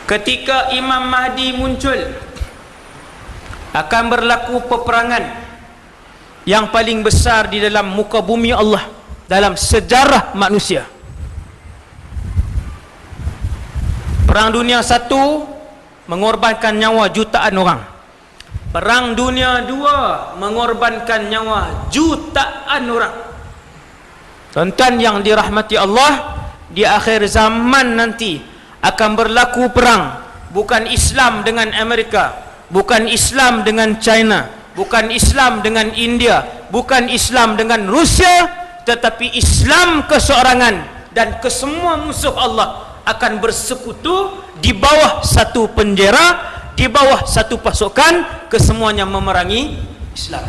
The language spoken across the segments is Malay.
ketika Imam Mahdi muncul, akan berlaku peperangan yang paling besar di dalam muka bumi Allah dalam sejarah manusia. Perang Dunia I mengorbankan nyawa jutaan orang. Perang Dunia II mengorbankan nyawa jutaan orang. Tuan-tuan yang dirahmati Allah, di akhir zaman nanti akan berlaku perang. Bukan Islam dengan Amerika, bukan Islam dengan China, bukan Islam dengan India, bukan Islam dengan Rusia, tetapi Islam keseorangan dan kesemua musuh Allah akan bersekutu di bawah satu penjara, di bawah satu pasukan, kesemuanya memerangi Islam.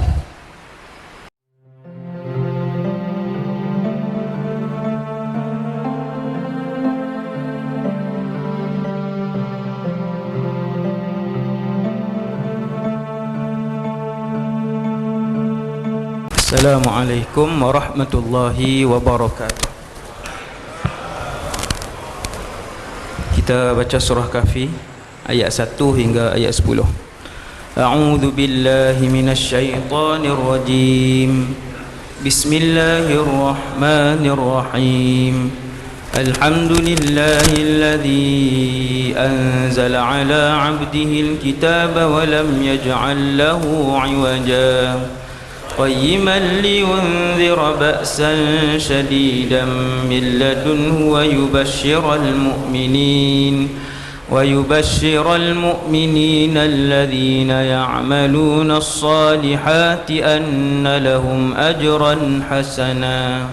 Assalamualaikum warahmatullahi wabarakatuh. Kita baca surah Kahfi ayat 1 hingga ayat 10. A'udzu billahi minasy syaithanir rajim. Bismillahirrahmanirrahim. Alhamdulillahilladzi anzala 'ala 'abdihi al-kitaba wa lam yaj'al lahu 'iwaja. قيما لينذر بأسا شديدا من لدنه ويبشر المؤمنين الذين يعملون الصالحات أن لهم أجرا حسنا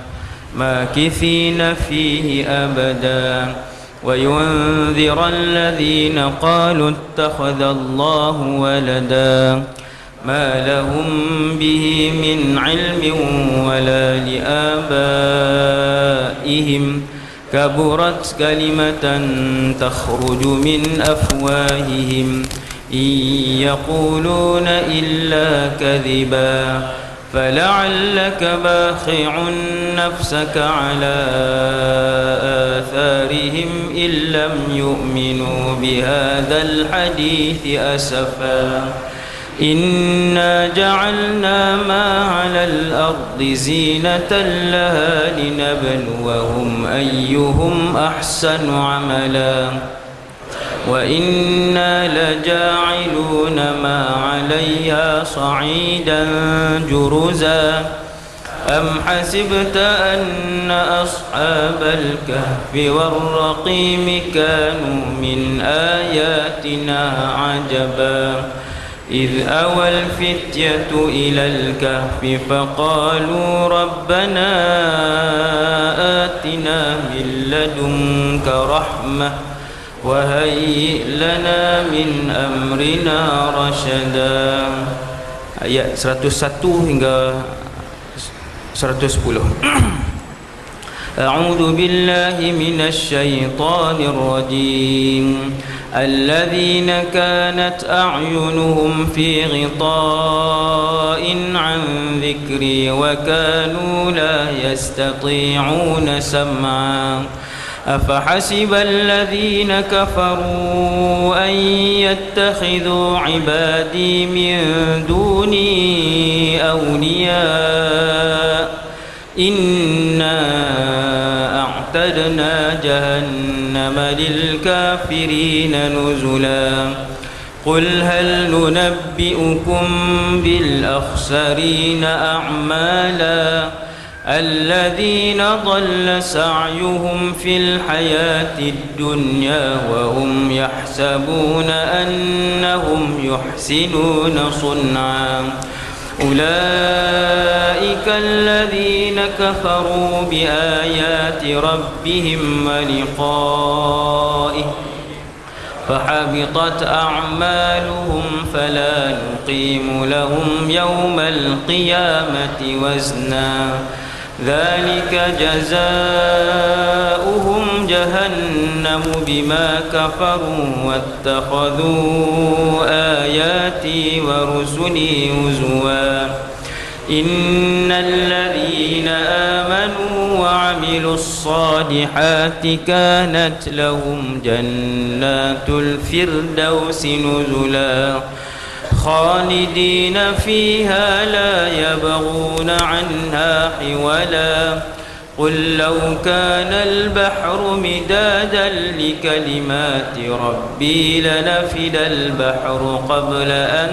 ماكثين فيه أبدا وينذر الذين قالوا اتخذ الله ولدا ما لهم به من علم ولا لآبائهم كبرت كلمة تخرج من أفواههم إن يقولون إلا كذبا فلعلك باخع نفسك على آثارهم إن لم يؤمنوا بهذا الحديث أسفا إنا جعلنا ما على الأرض زينة لها لنبلوهم أيهم أحسن عملا وإنا لجاعلون ما عليها صعيدا جرزا أم حسبت أن أصحاب الكهف والرقيم كانوا من آياتنا عجبا إذ أوى الفتية إلى الكهف فقالوا ربنا آتنا من لدنك رحمة وهيئ لنا من أمرنا رشدا. Ayat 101 hingga 110. أعوذ بالله من الشيطان الرجيم الذين كانت أعينهم في غطاء عن ذكري وكانوا لا يستطيعون سمعا أفحسب الذين كفروا أن يتخذوا عبادي من دوني أولياء إنا أعتدنا جهنم للكافرين نزلا قل هل ننبئكم بالأخسرين أعمالا الذين ضل سعيهم في الحياة الدنيا وهم يحسبون أنهم يحسنون صنعا أولئك الذين كفروا بآيات ربهم ولقائه فحبطت أعمالهم فلا نقيم لهم يوم القيامة وزنا ذلك جزاؤهم جهنم بما كفروا واتخذوا آياتي ورسلي هزوا إن الذين آمنوا وعملوا الصالحات كانت لهم جنات الفردوس نزلا خالدين فيها لا يبغون عنها حولا قل لو كان البحر مدادا لكلمات ربي لنفد البحر قبل أن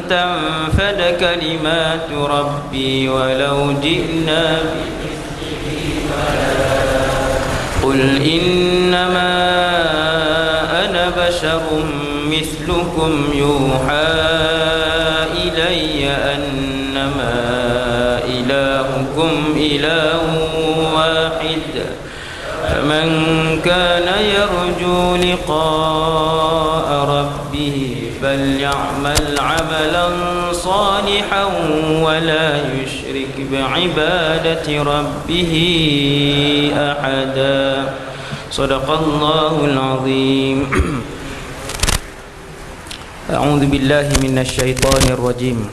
تنفد كلمات ربي ولو جئنا قل إنما أنا بشر مثلكم يوحى إلي أنما إلهكم إله واحد فمن كان يرجو لقاء ربه فليعمل عملا صالحا ولا يشرك بعبادة ربه أحدا صدق الله العظيم أعوذ بالله من الشيطان الرجيم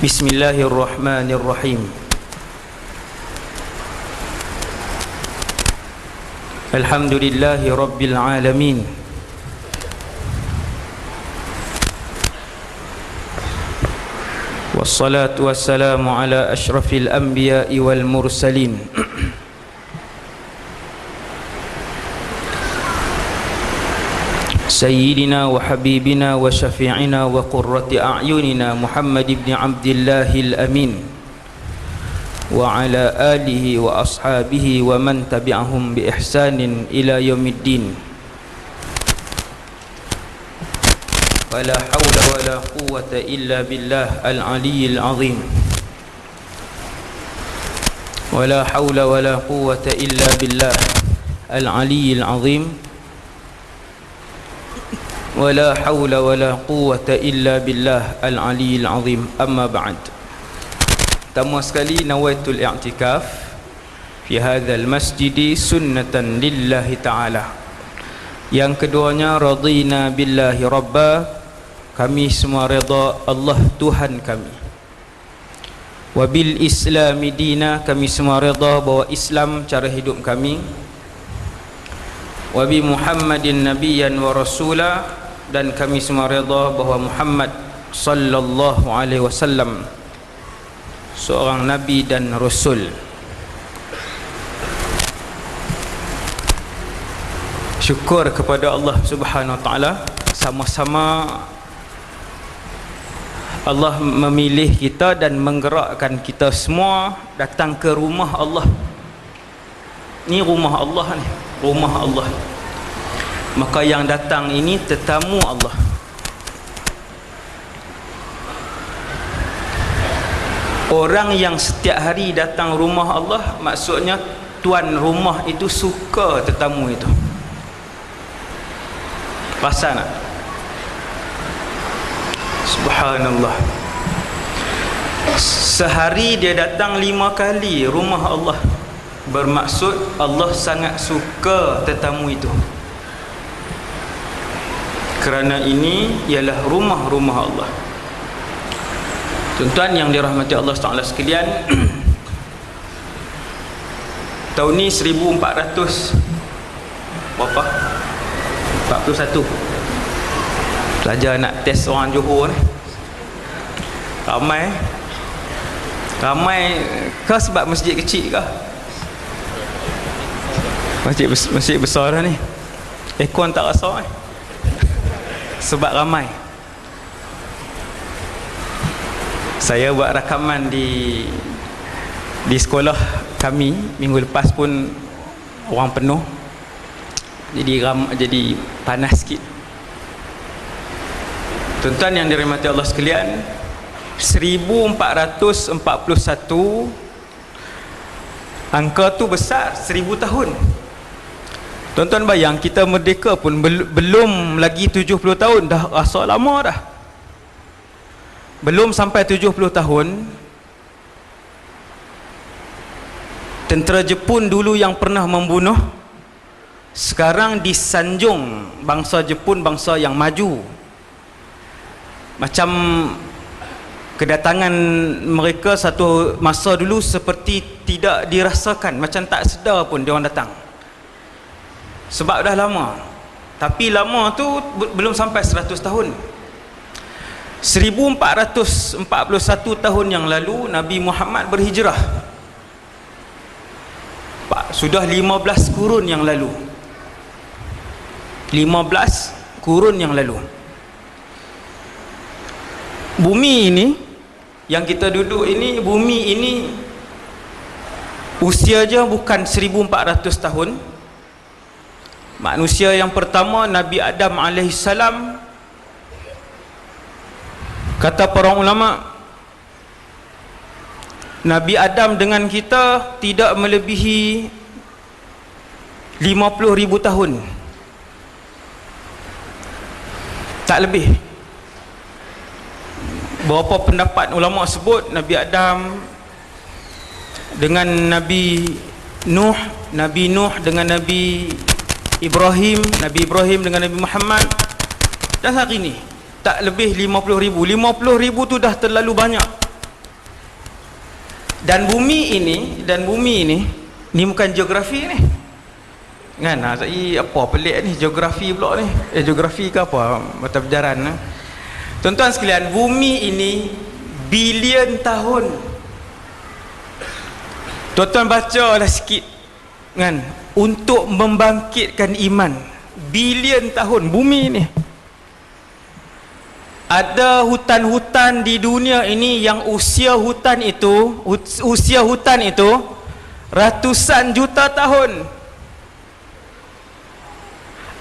بسم الله الرحمن الرحيم الحمد لله رب العالمين والصلاة والسلام على أشرف الأنبياء والمرسلين سيدنا وحبيبنا وشفيعنا وقرة أعيننا محمد بن عبد الله الأمين وعلى آله وأصحابه ومن تبعهم بإحسان إلى يوم الدين ولا حول ولا قوة إلا بالله العلي العظيم ولا حول ولا قوة إلا بالله العلي العظيم ولا حول ولا قوة إلا بالله العلي العظيم أما بعد Pertama sekali nawaitul i'tikaf fi hadzal masjid sunnatan lillahi ta'ala. Yang keduanya radina billahi rabba, kami semua redha Allah Tuhan kami. Wa bil islami dina, kami semua redha bahawa Islam cara hidup kami. Wa bi Muhammadin nabiyyan wa rasula, dan kami semua redha bahawa Muhammad sallallahu alaihi wasallam seorang nabi dan rasul. Syukur kepada Allah Subhanahu wa taala, sama-sama Allah memilih kita dan menggerakkan kita semua datang ke rumah Allah. Ni rumah Allah ni, rumah Allah. Maka yang datang ini tetamu Allah. Orang yang setiap hari datang rumah Allah, maksudnya tuan rumah itu suka tetamu itu. Rasa nak? Subhanallah. Sehari dia datang 5 kali rumah Allah, bermaksud Allah sangat suka tetamu itu. Kerana ini ialah rumah-rumah Allah. Tuan-tuan yang dirahmati Allah Taala sekalian, tahun ni 1400 berapa? 41. Pelajar nak test orang Johor ni. Ramai ke sebab masjid kecil ke? Masjid besar dah ni. Aircon tak rasa ni. Sebab ramai. Saya buat rakaman di sekolah kami minggu lepas pun orang penuh. Jadi panas sikit. Tuan-tuan yang dirahmati Allah sekalian, 1441 angka tu besar, 1000 tahun. Tuan-tuan bayang, kita merdeka pun belum lagi 70 tahun dah rasa lama dah. Belum sampai 70 tahun, tentera Jepun dulu yang pernah membunuh, sekarang disanjung bangsa Jepun, bangsa yang maju. Macam kedatangan mereka satu masa dulu seperti tidak dirasakan, macam tak sedar pun dia orang datang, sebab dah lama. Tapi lama tu belum sampai 100 tahun. 1441 tahun yang lalu Nabi Muhammad berhijrah. Sudah 15 kurun yang lalu. 15 kurun yang lalu. Bumi ini yang kita duduk ini, bumi ini usia je bukan 1400 tahun. Manusia yang pertama Nabi Adam alaihissalam, kata para ulama, Nabi Adam dengan kita tidak melebihi 50,000 tahun, tak lebih. Beberapa pendapat ulama sebut Nabi Adam dengan Nabi Nuh, Nabi Nuh dengan Nabi Ibrahim, Nabi Ibrahim dengan Nabi Muhammad, dan hari ini tak lebih 50,000. 50,000 tu dah terlalu banyak. Dan bumi ini bukan geografi ni kan. Apa pelik ni, geografi pula ni, geografi ke apa, mata pelajaran. Tuan-tuan sekalian, bumi ini bilion tahun. Tuan-tuan baca lah sikit kan, untuk membangkitkan iman. Bilion tahun bumi ini. Ada hutan-hutan di dunia ini yang usia hutan itu ratusan juta tahun.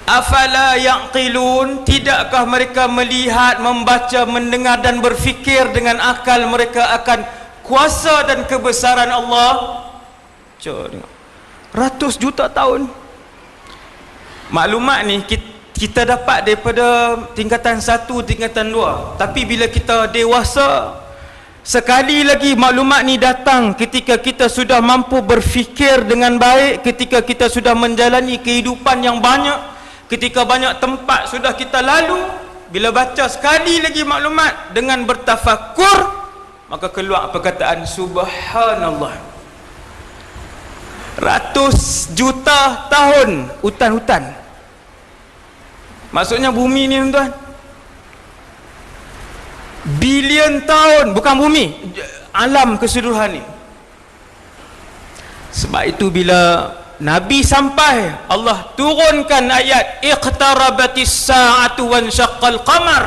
Afala yaqilun, tidakkah mereka melihat, membaca, mendengar dan berfikir dengan akal mereka akan kuasa dan kebesaran Allah? Coba tengok, ratus juta tahun. Maklumat ni kita dapat daripada tingkatan 1, tingkatan 2. Tapi bila kita dewasa, sekali lagi maklumat ni datang ketika kita sudah mampu berfikir dengan baik, ketika kita sudah menjalani kehidupan yang banyak, ketika banyak tempat sudah kita lalu. Bila baca sekali lagi maklumat dengan bertafakur, maka keluar perkataan subhanallah. Ratus juta tahun hutan-hutan. Maksudnya bumi ni tuan, bilion tahun, bukan bumi, alam keseluruhan ni. Sebab itu bila Nabi sampai, Allah turunkan ayat iqtarabatis sa'atu wan syaqqal qamar.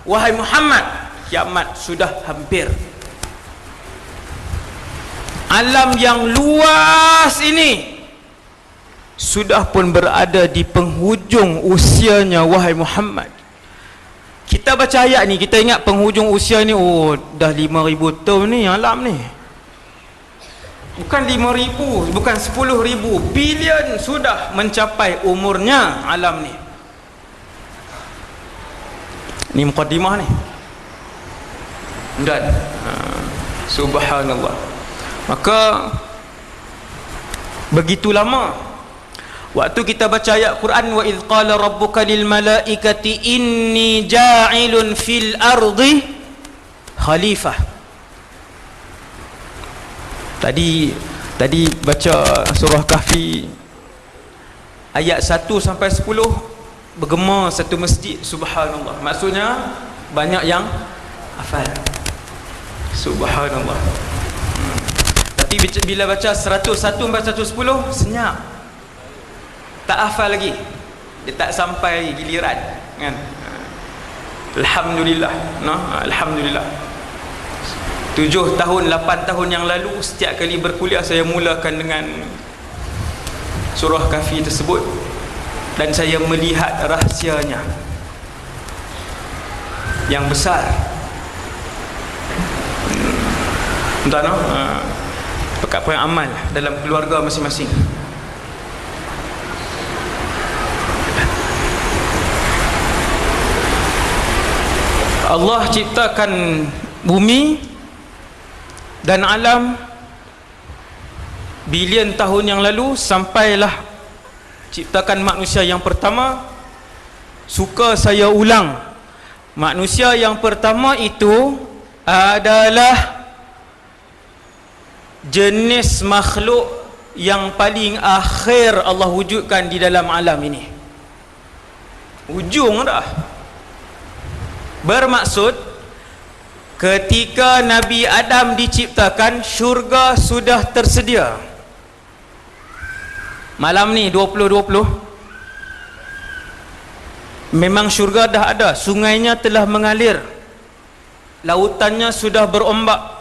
Wahai Muhammad, kiamat sudah hampir. Alam yang luas ini sudah pun berada di penghujung usianya, wahai Muhammad. Kita baca ayat ni, kita ingat penghujung usia ni, oh dah 5,000 tahun ni alam ni. Bukan 5,000, bukan 10,000, bilion sudah mencapai umurnya alam ni. Ni mukadimah ni. Dan subhanallah. Maka begitu lama waktu kita baca ayat Quran, wa idh qala rabbuka lil malaikati inni ja'ilun fil ardi khalifah. Tadi baca surah Kahfi ayat 1 sampai 10, bergema satu masjid, subhanallah. Maksudnya banyak yang hafal. Subhanallah. Tapi bila baca 101 sampai 110 senyap, tak hafal lagi, dia tak sampai giliran kan. Alhamdulillah, alhamdulillah. 7 tahun, 8 tahun yang lalu, setiap kali berkuliah saya mulakan dengan surah Kahfi tersebut, dan saya melihat rahsianya yang besar. Entah perkara amal dalam keluarga masing-masing. Allah ciptakan bumi dan alam bilion tahun yang lalu, sampailah ciptakan manusia yang pertama. Suka saya ulang, manusia yang pertama itu adalah jenis makhluk yang paling akhir Allah wujudkan di dalam alam ini. Ujung dah. Bermaksud ketika Nabi Adam diciptakan, syurga sudah tersedia. Malam ni 2020 memang syurga dah ada, sungainya telah mengalir, lautannya sudah berombak,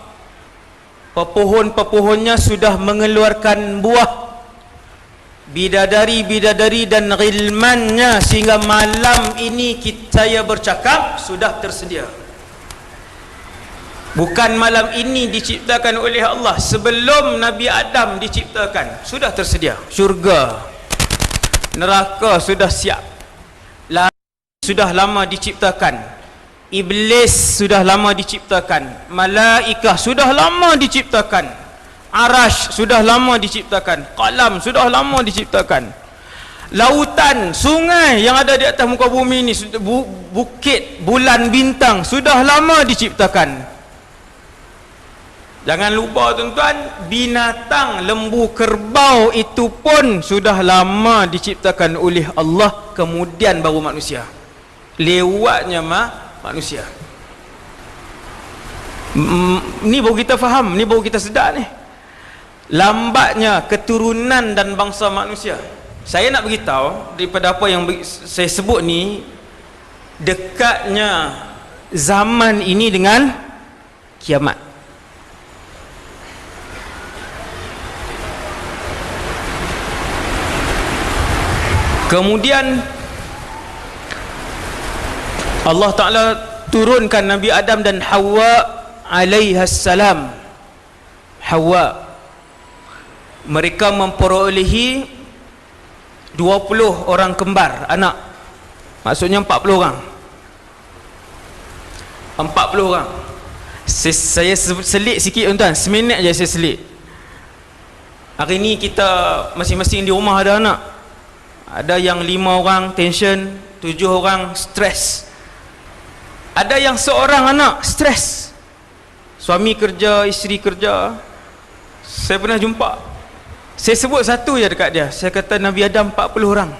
pepohon-pepohonnya sudah mengeluarkan buah, bidadari-bidadari dan ghilmannya, sehingga malam ini saya bercakap sudah tersedia. Bukan malam ini diciptakan oleh Allah, sebelum Nabi Adam diciptakan sudah tersedia. Syurga, neraka sudah siap, sudah lama diciptakan, iblis sudah lama diciptakan, malaikah sudah lama diciptakan, arash sudah lama diciptakan, qalam sudah lama diciptakan, lautan, sungai yang ada di atas muka bumi ini, bukit, bulan, bintang sudah lama diciptakan. Jangan lupa tuan-tuan, binatang, lembu, kerbau itu pun sudah lama diciptakan oleh Allah, kemudian baru manusia. Lewatnya manusia. Ni baru kita faham, ni baru kita sedar ni. Lambatnya keturunan dan bangsa manusia. Saya nak beritahu daripada apa yang saya sebut ni, dekatnya zaman ini dengan kiamat. Kemudian Allah Ta'ala turunkan Nabi Adam dan Hawa alaihassalam. Hawa, mereka memperolehi 20 orang kembar, anak. Maksudnya 40 orang. 40 orang. Saya selit sikit tuan-tuan, seminit je saya selit. Hari ni kita masing-masing di rumah ada anak. Ada yang 5 orang tension, 7 orang stres. Ada yang seorang anak stres. Suami kerja, isteri kerja. Saya pernah jumpa, saya sebut satu je dekat dia. Saya kata Nabi Adam 40 orang,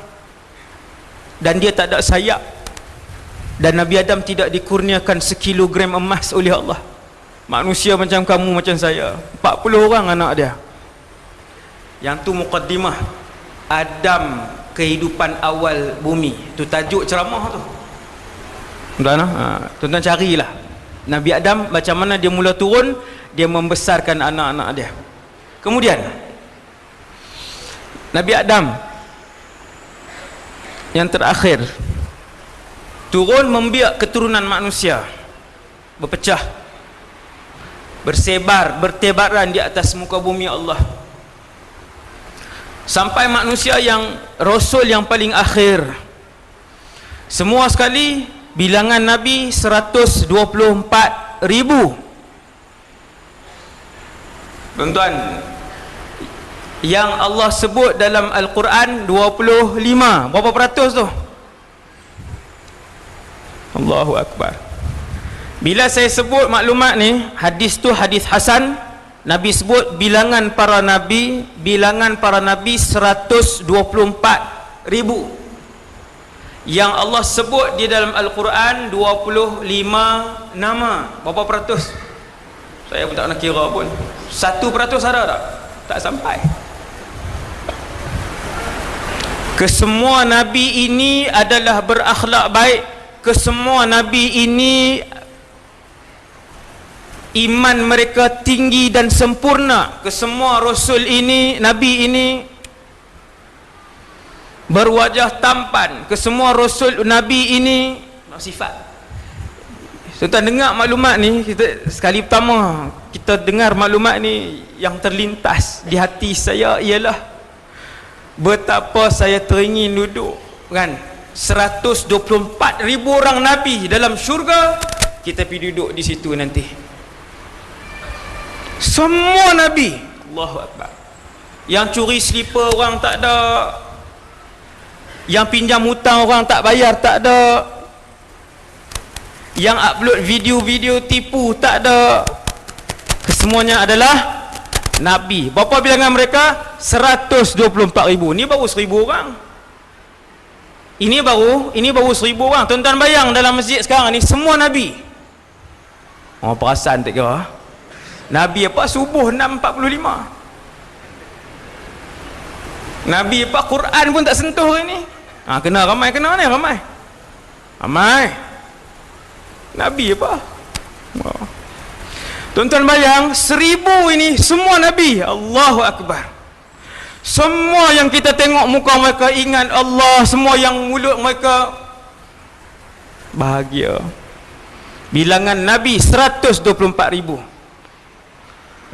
dan dia tak ada sayap, dan Nabi Adam tidak dikurniakan sekilogram emas oleh Allah. Manusia macam kamu, macam saya, 40 orang anak dia. Yang tu muqaddimah Adam, kehidupan awal bumi. Tu tajuk ceramah tu. Tuan-tuan carilah Nabi Adam, macam mana dia mula turun, dia membesarkan anak-anak dia. Kemudian Nabi Adam yang terakhir turun, membiak keturunan manusia berpecah, bersebar, bertebaran di atas muka bumi Allah, sampai manusia yang Rasul yang paling akhir. Semua sekali bilangan Nabi 124,000. Tuan-tuan, yang Allah sebut dalam Al-Quran 25, berapa peratus tu? Allahu Akbar. Bila saya sebut maklumat ni, hadis tu hadis Hasan. Nabi sebut bilangan para Nabi 124,000. Yang Allah sebut di dalam Al-Quran 25 nama. Berapa peratus? Saya pun tak nak kira pun. 1% ada tak? Tak sampai. Kesemua Nabi ini adalah berakhlak baik. Kesemua Nabi ini iman mereka tinggi dan sempurna. Kesemua Rasul ini, Nabi ini berwajah tampan. Kesemua Rasul, Nabi ini sifat. Tuan-tuan dengar maklumat ni, kita sekali pertama kita dengar maklumat ni, yang terlintas di hati saya ialah betapa saya teringin duduk kan 124,000 orang Nabi dalam syurga, kita pergi duduk di situ nanti. Semua Nabi, Allahu Akbar. Yang curi slipper orang tak ada, yang pinjam hutang orang tak bayar tak ada, yang upload video-video tipu tak ada, kesemuanya adalah Nabi. Berapa bilangan mereka? 124,000. Ni baru 1,000 orang. Ini baru 1,000 orang. Tuan-tuan bayang dalam masjid sekarang ni semua Nabi. Oh, perasan tak kira? Nabi apa? Subuh 6.45. Nabi apa? Quran pun tak sentuh hari ni. Kena ramai, kena ni ramai. Ramai. Nabi apa? Oh. Tuan-tuan bayang 1,000 ini semua Nabi. Allahu Akbar. Semua yang kita tengok muka mereka ingat Allah, semua yang mulut mereka bahagia. Bilangan Nabi 124,000.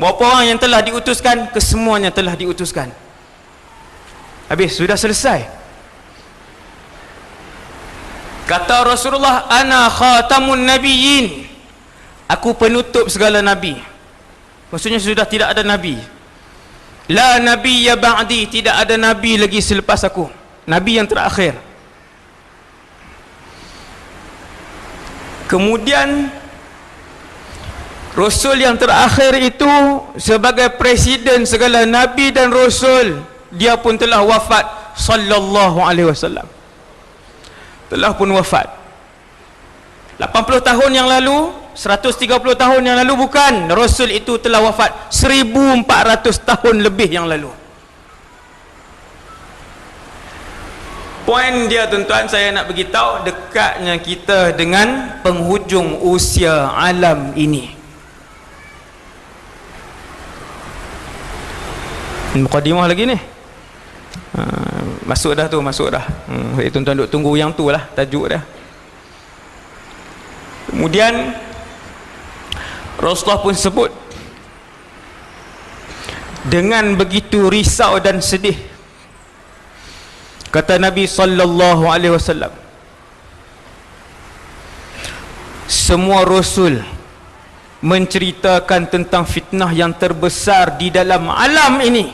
Berapa orang yang telah diutuskan? Kesemuanya telah diutuskan. Habis, sudah selesai. Kata Rasulullah, ana khatamun nabiyyin. Aku penutup segala nabi. Maksudnya sudah tidak ada nabi. La nabiyya ba'di, tidak ada nabi lagi selepas aku. Nabi yang terakhir. Kemudian Rasul yang terakhir itu sebagai presiden segala nabi dan rasul, dia pun telah wafat sallallahu alaihi wasallam. Telah pun wafat 80 tahun yang lalu, 130 tahun yang lalu bukan. Rasul itu telah wafat 1400 tahun lebih yang lalu. Poin dia tuan-tuan, saya nak beritahu dekatnya kita dengan penghujung usia alam ini. Mukadimah lagi ni. Masuk dah tu, masuk dah. Tuan-tuan duk tunggu yang tu lah tajuk dia. Kemudian Rasulullah pun sebut dengan begitu risau dan sedih. Kata Nabi sallallahu alaihi wasallam, semua rasul menceritakan tentang fitnah yang terbesar di dalam alam ini,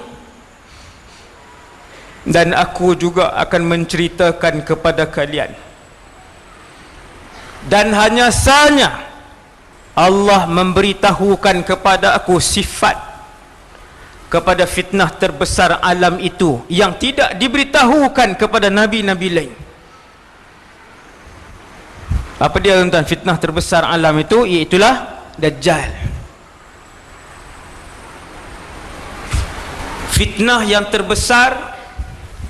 dan aku juga akan menceritakan kepada kalian. Dan hanya sahaja Allah memberitahukan kepada aku sifat kepada fitnah terbesar alam itu yang tidak diberitahukan kepada nabi-nabi lain. Apa dia tuan-tuan fitnah terbesar alam itu? Iaitulah Dajjal. Fitnah yang terbesar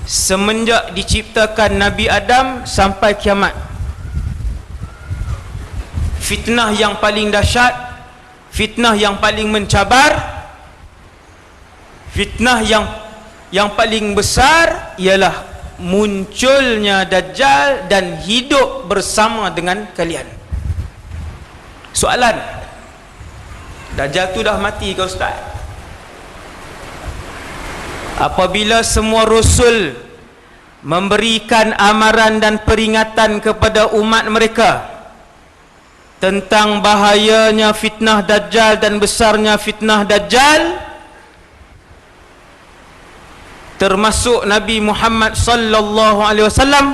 semenjak diciptakan Nabi Adam sampai kiamat. Fitnah yang paling dahsyat, fitnah yang paling mencabar, fitnah yang paling besar ialah munculnya Dajjal dan hidup bersama dengan kalian. Soalan, Dajjal tu dah mati ke Ustaz? Apabila semua rasul memberikan amaran dan peringatan kepada umat mereka tentang bahayanya fitnah Dajjal dan besarnya fitnah Dajjal, termasuk Nabi Muhammad sallallahu alaihi wasallam,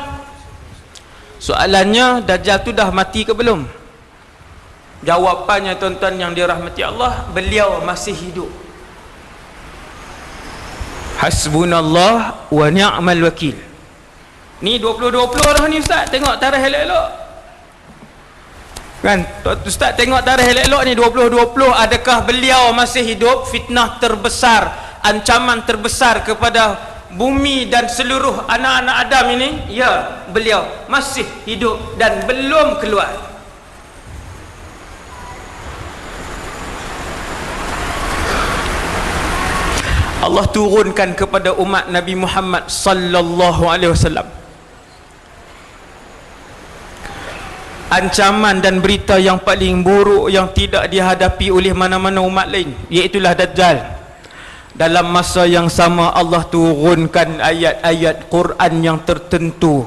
soalannya Dajjal tu dah mati ke belum? Jawapannya tuan-tuan yang dirahmati Allah, beliau masih hidup. Hasbunallah wa ni'mal wakil. Ni 2020 dah ni Ustaz, tengok tarikh elok-elok kan Ustaz, tengok tarikh elok-elok ni 2020, adakah beliau masih hidup? Fitnah terbesar, ancaman terbesar kepada bumi dan seluruh anak-anak Adam ini, ya, beliau masih hidup dan belum keluar. Allah turunkan kepada umat Nabi Muhammad sallallahu alaihi wasallam ancaman dan berita yang paling buruk yang tidak dihadapi oleh mana-mana umat lain, iaitulah Dajjal. Dalam masa yang sama Allah turunkan ayat-ayat Quran yang tertentu,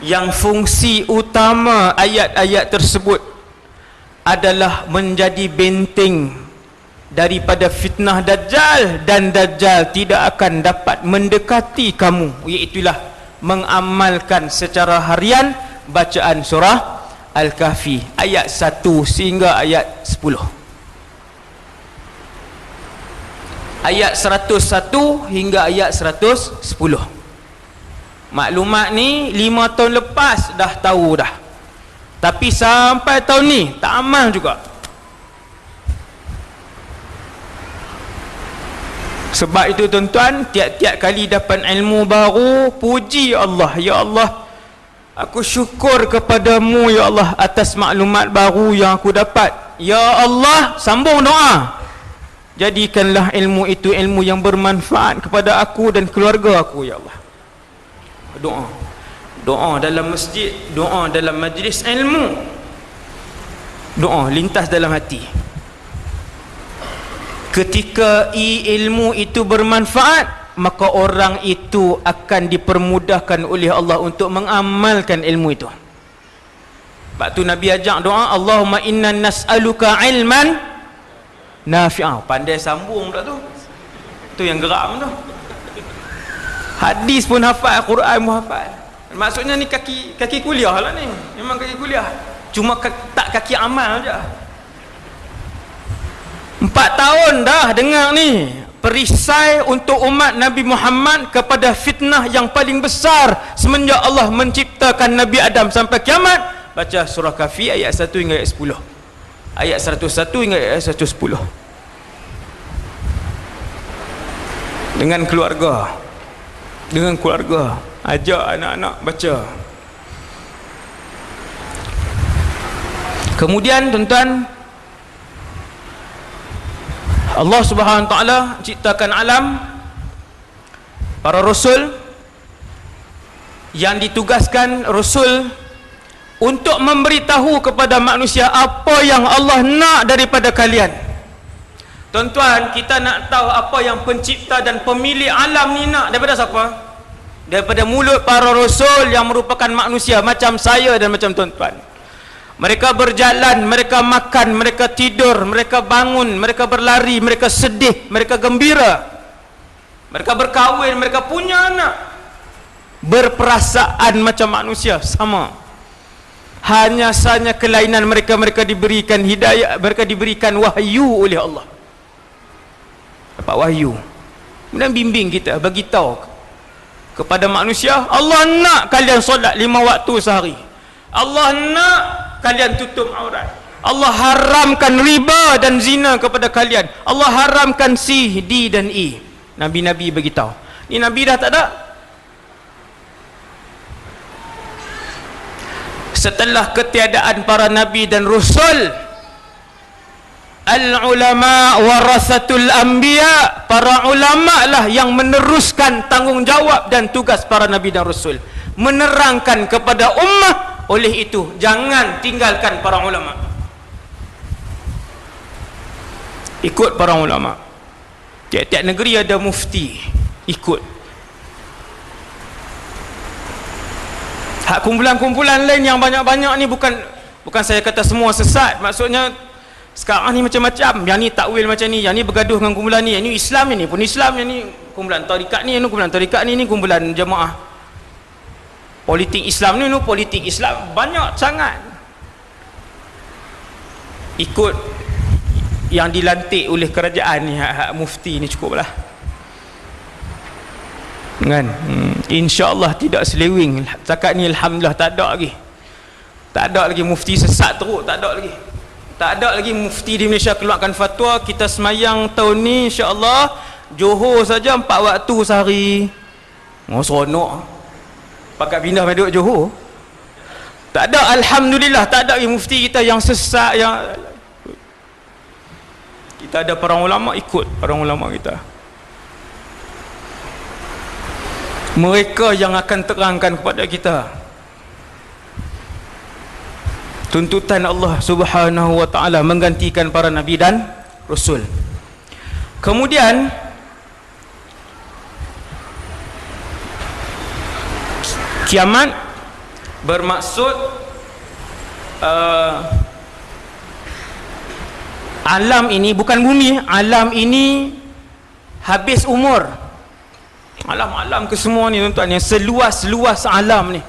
yang fungsi utama ayat-ayat tersebut adalah menjadi benteng daripada fitnah Dajjal, dan Dajjal tidak akan dapat mendekati kamu, iaitulah mengamalkan secara harian bacaan surah Al-Kahfi ayat 1 sehingga ayat 10. Ayat 101 hingga ayat 110. Maklumat ni 5 tahun lepas dah tahu dah, tapi sampai tahun ni tak amal juga. Sebab itu tuan-tuan, tiap-tiap kali dapat ilmu baru, puji Allah, ya Allah, aku syukur kepadamu ya Allah atas maklumat baru yang aku dapat. Ya Allah, sambung doa, jadikanlah ilmu itu ilmu yang bermanfaat kepada aku dan keluarga aku ya Allah. Doa, doa dalam masjid, doa dalam majlis ilmu, doa lintas dalam hati. Ketika ilmu itu bermanfaat, maka orang itu akan dipermudahkan oleh Allah untuk mengamalkan ilmu itu. Sebab tu Nabi ajak doa, Allahumma inna nas'aluka ilman nafi'ah. Pandai sambung tak tu? Tu yang geram tu. Hadis pun hafal, Quran pun hafal. Maksudnya ni kaki kuliah lah ni. Memang kaki kuliah. Cuma tak kaki amal je. 4 tahun dah dengar ni. Perisai untuk umat Nabi Muhammad kepada fitnah yang paling besar semenjak Allah menciptakan Nabi Adam sampai kiamat. Baca surah Kahfi ayat 1 hingga ayat 10. Ayat 101 hingga ayat 110. Dengan keluarga, ajak anak-anak baca. Kemudian tuan-tuan, Allah Subhanahu Wa Taala ciptakan alam, para rasul yang ditugaskan rasul untuk memberitahu kepada manusia apa yang Allah nak daripada kalian. Tuan-tuan, kita nak tahu apa yang pencipta dan pemilik alam ni nak daripada siapa? Daripada mulut para rasul yang merupakan manusia macam saya dan macam tuan-tuan. Mereka berjalan, mereka makan, mereka tidur, mereka bangun, mereka berlari, mereka sedih, mereka gembira, mereka berkahwin, mereka punya anak, berperasaan macam manusia, sama. Hanya saja kelainan mereka diberikan hidayah, mereka diberikan wahyu oleh Allah. Dapat wahyu, kemudian bimbing kita, bagi tahu kepada manusia, Allah nak kalian solat 5 waktu sehari, Allah nak kalian tutup aurat, Allah haramkan riba dan zina kepada kalian, Allah haramkan C, D dan E. Nabi-nabi beritahu. Ni Nabi dah tak ada. Setelah ketiadaan para Nabi dan Rasul, al-ulama warasatul anbiya, para ulama lah yang meneruskan tanggungjawab dan tugas para Nabi dan Rasul, menerangkan kepada ummah. Oleh itu, jangan tinggalkan para ulama. Ikut para ulama. Tiap-tiap negeri ada mufti, ikut. Hak kumpulan-kumpulan lain yang banyak-banyak ni bukan saya kata semua sesat. Maksudnya sekarang ni macam-macam. Yang ni takwil macam ni, yang ni bergaduh dengan kumpulan ni, yang ni Islam, yang ni pun Islam, yang ni kumpulan tarikat ni, yang ni kumpulan tarikat ni kumpulan jemaah. Politik Islam ni, politik Islam banyak sangat. Ikut yang dilantik oleh kerajaan ni, hak mufti ni cukuplah. Kan? InsyaAllah tidak selewing. Setakat ni alhamdulillah tak ada lagi. Tak ada lagi mufti sesat teruk, tak ada lagi. Tak ada lagi mufti di Malaysia keluarkan fatwa kita semayang tahun ni insya-Allah Johor saja 4 waktu sehari. Seronok. Pakat pindah mai duduk Johor. Tak ada, alhamdulillah tak ada lagi mufti kita yang sesat, yang kita ada para ulama, ikut para ulama kita. Mereka yang akan terangkan kepada kita tuntutan Allah Subhanahu Wa Taala, menggantikan para nabi dan rasul. Kemudian kiamat bermaksud alam ini, bukan bumi, alam ini habis umur. Alam-alam ke semua ni tuan-tuan, yang seluas-luas alam ni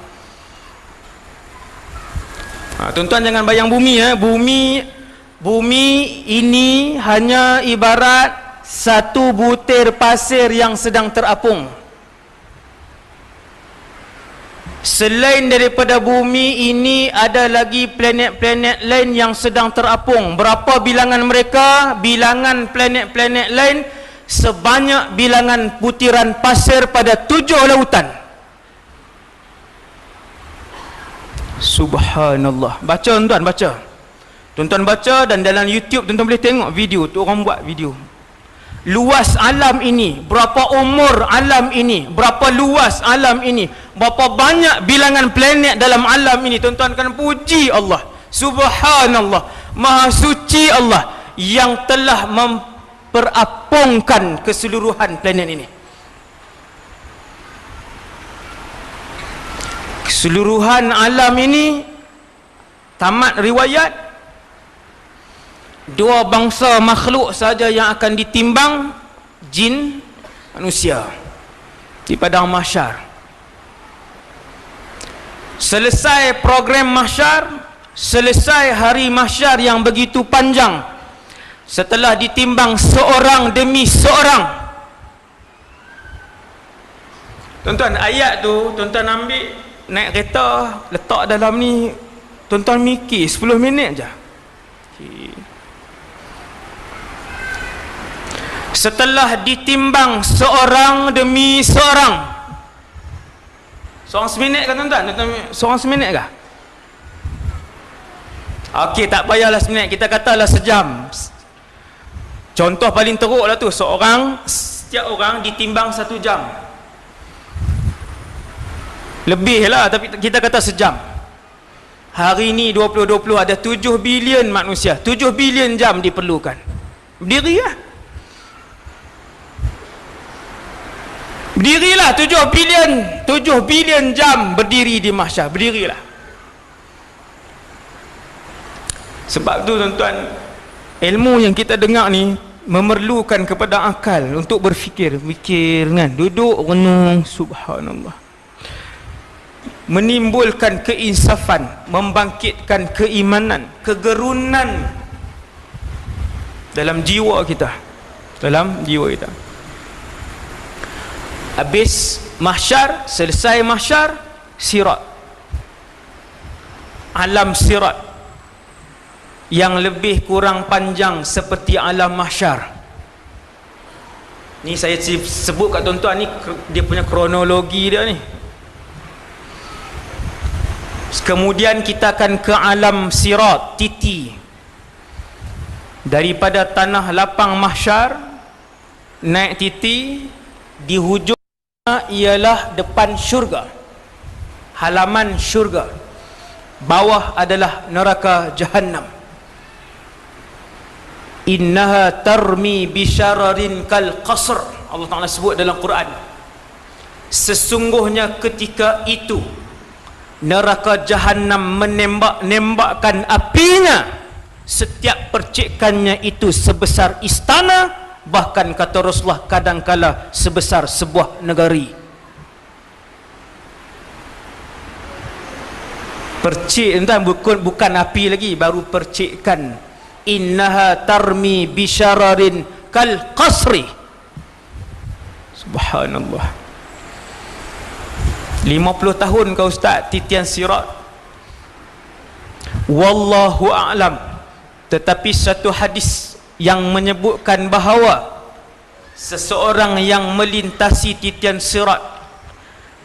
Tuan-tuan jangan bayang bumi ya. Bumi ini hanya ibarat satu butir pasir yang sedang terapung. Selain daripada bumi ini ada lagi planet-planet lain yang sedang terapung. Berapa bilangan mereka? Bilangan planet-planet lain sebanyak bilangan butiran pasir pada 7 lautan. Subhanallah. Baca tuan-tuan, baca. Tuan-tuan baca, dan dalam YouTube tuan-tuan boleh tengok video tu, orang buat video. Luas alam ini, berapa umur alam ini, berapa luas alam ini, berapa banyak bilangan planet dalam alam ini. Tuan-tuan akan puji Allah. Subhanallah, maha suci Allah yang telah memperapungkan keseluruhan planet ini. Keseluruhan alam ini, tamat riwayat, 2 bangsa makhluk saja yang akan ditimbang, jin, manusia, di padang mahsyar. Selesai program mahsyar, selesai hari mahsyar yang begitu panjang, setelah ditimbang seorang demi seorang. Tuan-tuan, ayat tu tuan-tuan ambil, naik kereta, letak dalam ni, tuan-tuan mikir 10 minit je. Setelah ditimbang seorang demi seorang, seorang seminit ke tuan-tuan? Seorang seminit ke? Okey, tak payahlah seminit, kita katalah sejam. Contoh paling teruk lah tu, setiap orang ditimbang 1 jam. Lebih lah, tapi kita kata sejam. Hari ni 2020 ada 7 bilion manusia, 7 bilion jam diperlukan. Berdiri lah. Berdirilah 7 bilion jam berdiri di mahsyar. Berdirilah. Sebab tu tuan-tuan, ilmu yang kita dengar ni memerlukan kepada akal untuk berfikir. Fikir kan, duduk renung, subhanallah. Menimbulkan keinsafan, membangkitkan keimanan, kegerunan dalam jiwa kita. Dalam jiwa kita. Habis mahsyar, selesai mahsyar, sirat. Alam sirat yang lebih kurang panjang seperti alam mahsyar. Ni saya sebut kat tuan-tuan, ni dia punya kronologi dia ni. Kemudian kita akan ke alam sirat, titi. Daripada tanah lapang mahsyar naik titi, di hujung ialah depan syurga, halaman syurga. Bawah adalah neraka Jahannam. Innaha tarmi bisyararin kal qasr. Allah Ta'ala sebut dalam Quran, sesungguhnya ketika itu neraka Jahannam menembakkan apinya, setiap percikannya itu sebesar istana, bahkan kata Rasulullah kadangkala sebesar sebuah negeri. Percik entah, bukan api lagi, baru percikan. Innaha tarmi bisyararin kal qasri. Subhanallah. 50 tahun kau ustaz titian sirat. Wallahu a'lam. Tetapi satu hadis yang menyebutkan bahawa seseorang yang melintasi titian sirat,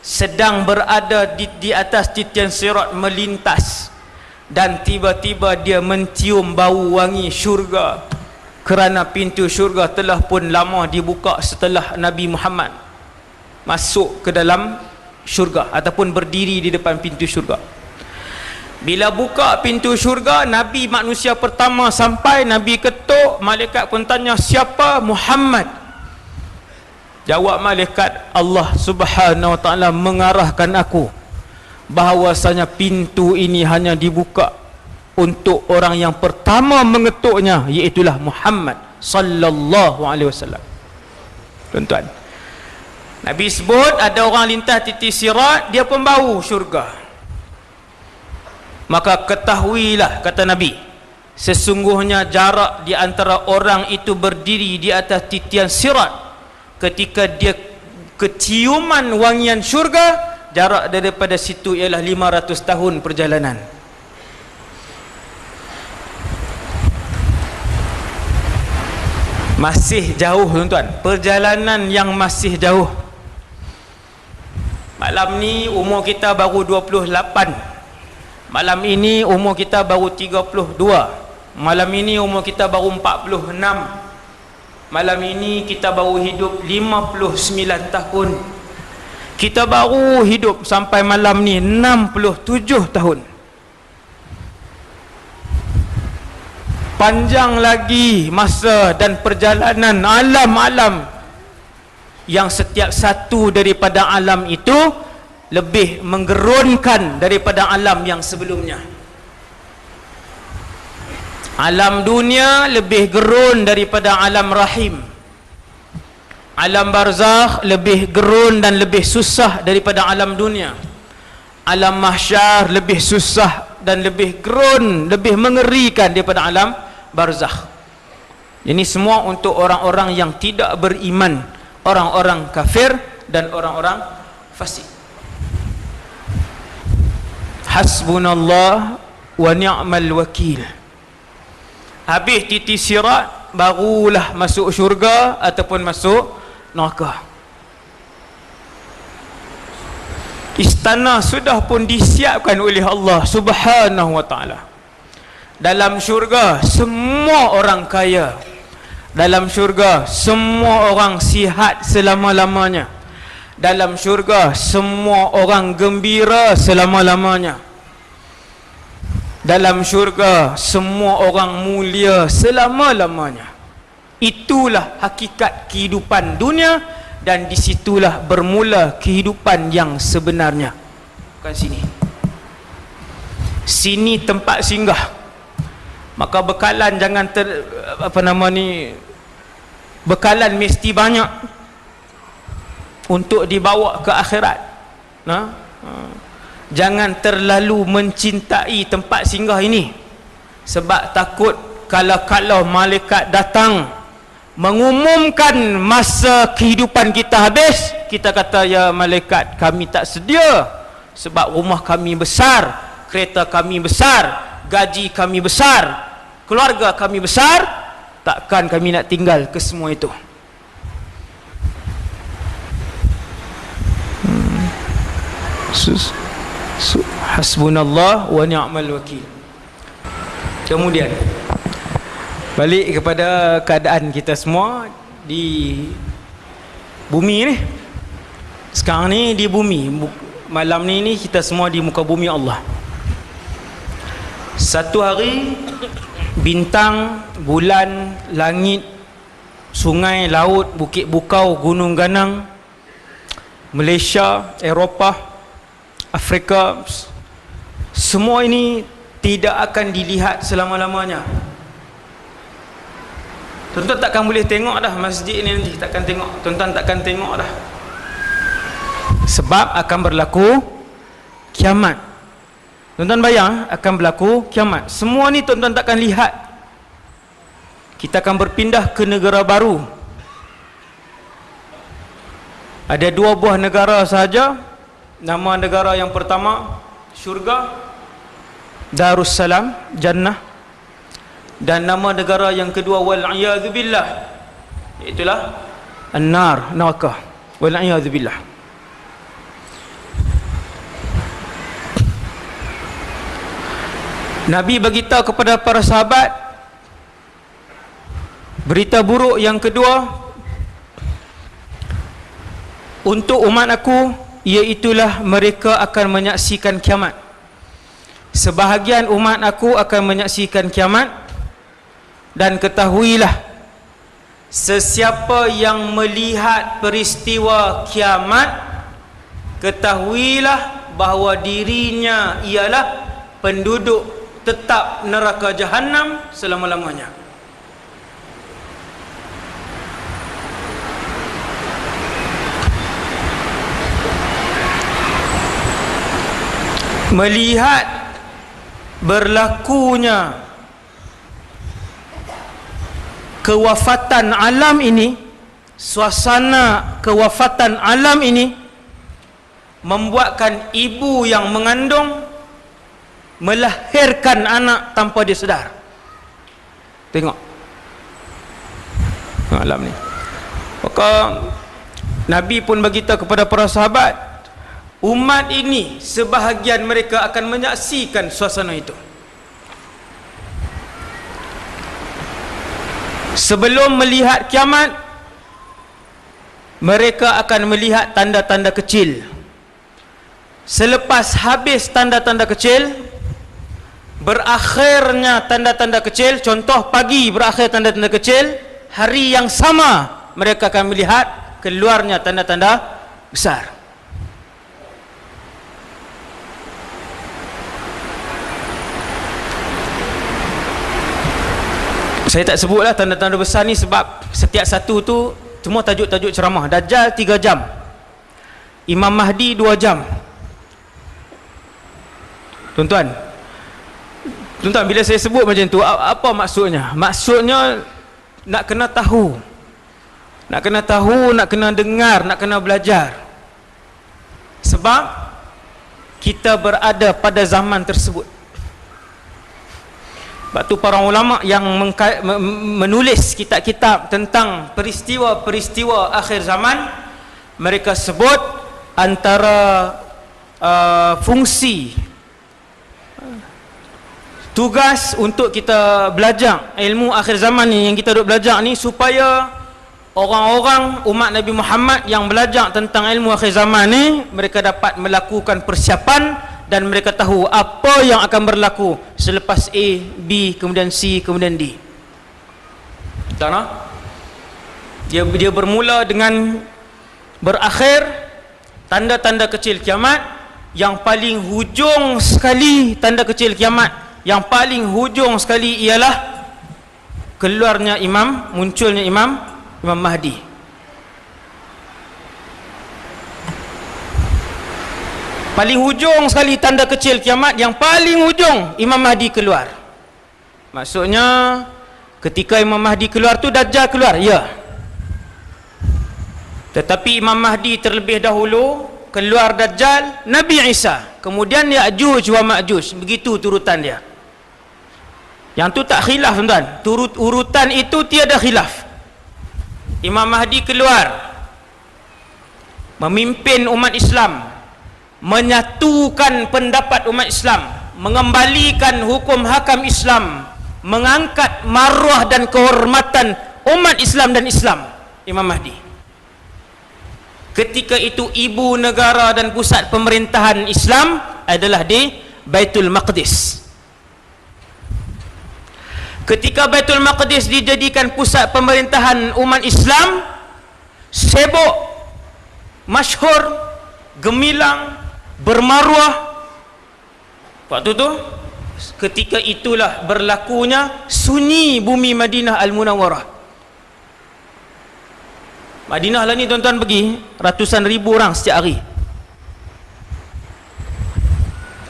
sedang berada di atas titian sirat melintas, dan tiba-tiba dia mencium bau wangi syurga, kerana pintu syurga telah pun lama dibuka setelah Nabi Muhammad masuk ke dalam syurga ataupun berdiri di depan pintu syurga. Bila buka pintu syurga, Nabi manusia pertama sampai, Nabi ketuk, malaikat pun tanya, siapa? Muhammad. Jawab malaikat, Allah Subhanahu Wa Ta'ala mengarahkan aku bahawasanya pintu ini hanya dibuka untuk orang yang pertama mengetuknya, iaitulah Muhammad sallallahu alaihi wasallam. Tuan-tuan, Nabi sebut ada orang lintas titik sirat, dia pembau syurga. maka ketahuilah, kata Nabi, sesungguhnya jarak di antara orang itu berdiri di atas titian sirat ketika dia keciuman wangian syurga, jarak daripada situ ialah 500 tahun perjalanan. Masih jauh tuan-tuan, perjalanan yang masih jauh. Malam ni umur kita baru 28, malam ini umur kita baru 32, malam ini umur kita baru 46, malam ini kita baru hidup 59 tahun. Kita baru hidup sampai malam ni 67 tahun. Panjang lagi masa dan perjalanan alam-alam yang setiap satu daripada alam itu lebih menggerunkan daripada alam yang sebelumnya. Alam dunia lebih gerun daripada alam rahim. Alam barzakh lebih gerun dan lebih susah daripada alam dunia. Alam mahsyar lebih susah dan lebih gerun, lebih mengerikan daripada alam barzakh. Ini semua untuk orang-orang yang tidak beriman, orang-orang kafir dan orang-orang fasik. Hasbunallah wa ni'mal wakil. Habis titi sirat, barulah masuk syurga ataupun masuk neraka. Istana sudah pun disiapkan oleh Allah Subhanahu wa taala. Dalam syurga semua orang kaya. Dalam syurga semua orang sihat selama-lamanya. Dalam syurga semua orang gembira selama-lamanya. Dalam syurga semua orang mulia selama-lamanya. Itulah hakikat kehidupan dunia, dan disitulah bermula kehidupan yang sebenarnya. Bukan sini. Sini tempat singgah. Maka bekalan jangan bekalan mesti banyak untuk dibawa ke akhirat. Jangan terlalu mencintai tempat singgah ini, sebab takut kalau malaikat datang mengumumkan masa kehidupan kita habis, kita kata, ya malaikat, kami tak sedia sebab rumah kami besar, kereta kami besar, gaji kami besar, keluarga kami besar, takkan kami nak tinggal ke semua itu. Hasbunallah wa ni'mal wakil. Kemudian balik kepada keadaan kita semua di bumi ni. Sekarang ni di bumi, malam ni kita semua di muka bumi Allah. Satu hari bintang, bulan, langit, sungai, laut, bukit bukau, gunung ganang, Malaysia, Eropah, Afrika, semua ini tidak akan dilihat selama-lamanya. Tuan-tuan takkan boleh tengok dah masjid ni nanti, takkan tengok. Tuan-tuan takkan tengok dah, sebab akan berlaku kiamat. Tuan-tuan bayang akan berlaku kiamat. Semua ni tuan-tuan takkan lihat. Kita akan berpindah ke negara baru. Ada dua buah negara sahaja. Nama negara yang pertama syurga, Darussalam, Jannah. Dan nama negara yang kedua, wal'iyadzubillah, iaitulah An-Nar, neraka. Wal'iyadzubillah. Nabi beritahu kepada para sahabat, berita buruk yang kedua untuk umat aku, iaitulah mereka akan menyaksikan kiamat. Sebahagian umat aku akan menyaksikan kiamat, dan ketahuilah, sesiapa yang melihat peristiwa kiamat, ketahuilah bahawa dirinya ialah penduduk tetap neraka Jahannam selama-lamanya. Melihat berlakunya kewafatan alam ini, suasana kewafatan alam ini membuatkan ibu yang mengandung melahirkan anak tanpa dia sedar. Tengok alam ni. Maka Nabi pun beritahu kepada para sahabat, umat ini sebahagian mereka akan menyaksikan suasana itu. Sebelum melihat kiamat, mereka akan melihat tanda-tanda kecil. Selepas habis tanda-tanda kecil, berakhirnya tanda-tanda kecil, contoh pagi berakhir tanda-tanda kecil, hari yang sama mereka akan melihat keluarnya tanda-tanda besar. Saya tak sebutlah tanda-tanda besar ni sebab setiap satu tu semua tajuk-tajuk ceramah. Dajjal 3 jam, Imam Mahdi 2 jam. Tuan-tuan, bila saya sebut macam tu, apa maksudnya? Maksudnya nak kena tahu, nak kena dengar, nak kena belajar. Sebab kita berada pada zaman tersebut. Sebab tu para ulama yang menulis kitab-kitab tentang peristiwa-peristiwa akhir zaman, mereka sebut antara fungsi tugas untuk kita belajar ilmu akhir zaman ni, yang kita duk belajar ni, supaya orang-orang umat Nabi Muhammad yang belajar tentang ilmu akhir zaman ni, mereka dapat melakukan persiapan dan mereka tahu apa yang akan berlaku selepas A, B, kemudian C, kemudian D. Tak nak? Dia bermula dengan berakhir tanda-tanda kecil kiamat. Yang paling hujung sekali tanda kecil kiamat, yang paling hujung sekali ialah keluarnya munculnya Imam Mahdi. Paling hujung sekali tanda kecil kiamat, yang paling hujung Imam Mahdi keluar. Maksudnya ketika Imam Mahdi keluar tu Dajjal keluar, ya. Tetapi Imam Mahdi terlebih dahulu, keluar Dajjal, Nabi Isa, kemudian Ya'juj wa Ma'juj. Begitu turutan dia. Yang tu tak khilaf, tuan-tuan. Urutan itu tiada khilaf. Imam Mahdi keluar, memimpin umat Islam, menyatukan pendapat umat Islam, mengembalikan hukum hakam Islam, mengangkat maruah dan kehormatan umat Islam dan Islam. Imam Mahdi ketika itu ibu negara dan pusat pemerintahan Islam adalah di Baitul Maqdis. Ketika Baitul Maqdis dijadikan pusat pemerintahan umat Islam, sibuk, masyhur, gemilang, bermaruah. Waktu tu, ketika itulah berlakunya sunyi bumi Madinah Al-Munawwarah. Madinah lah ni tuan-tuan pergi, ratusan ribu orang setiap hari.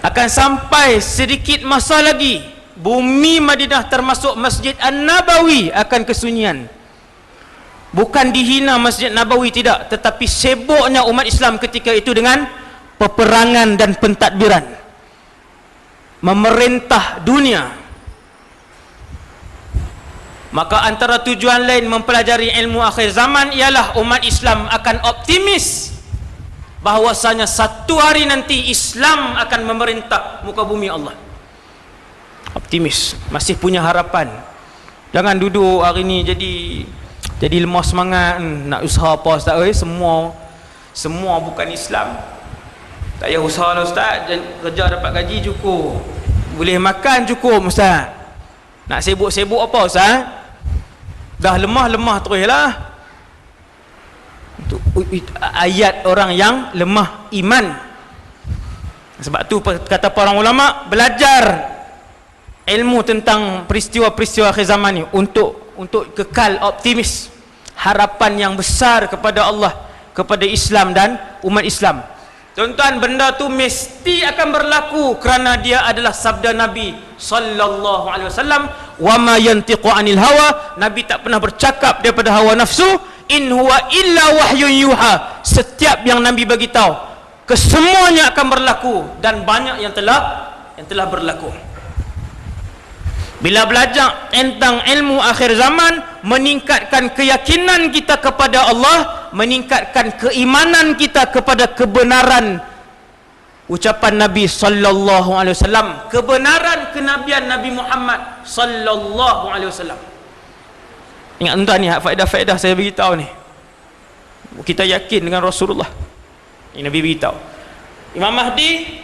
Akan sampai sedikit masa lagi, bumi Madinah termasuk Masjid An-Nabawi akan kesunyian. Bukan dihina Masjid Nabawi, tidak, tetapi sibuknya umat Islam ketika itu dengan peperangan dan pentadbiran, memerintah dunia. Maka antara tujuan lain mempelajari ilmu akhir zaman ialah umat Islam akan optimis bahwasanya satu hari nanti Islam akan memerintah muka bumi Allah. Optimis, masih punya harapan. Jangan duduk hari ni jadi lemah semangat, nak usaha apa ustaz, semua bukan Islam. Tak payah usaha lah ustaz, kerja dapat gaji cukup, boleh makan cukup ustaz. Nak sibuk-sibuk apa ustaz? Dah lemah terus lah. Ayat orang yang lemah iman. Sebab tu kata para ulama, belajar ilmu tentang peristiwa-peristiwa akhir zaman ni untuk kekal optimis, harapan yang besar kepada Allah, kepada Islam dan umat Islam. Tuan-tuan, benda tu mesti akan berlaku kerana dia adalah sabda Nabi sallallahu alaihi wasallam, wa ma yantiqu anil hawa, Nabi tak pernah bercakap daripada hawa nafsu, in huwa illa wahyun yuha. Setiap yang Nabi bagi tahu, kesemuanya akan berlaku, dan banyak yang telah berlaku. Bila belajar tentang ilmu akhir zaman, meningkatkan keyakinan kita kepada Allah, meningkatkan keimanan kita kepada kebenaran ucapan Nabi sallallahu alaihi wasallam, kebenaran kenabian Nabi Muhammad sallallahu alaihi wasallam. Ingat tuan-tuan ni, faedah-faedah saya beritahu ni, kita yakin dengan Rasulullah. Ini Nabi beritahu Imam Mahdi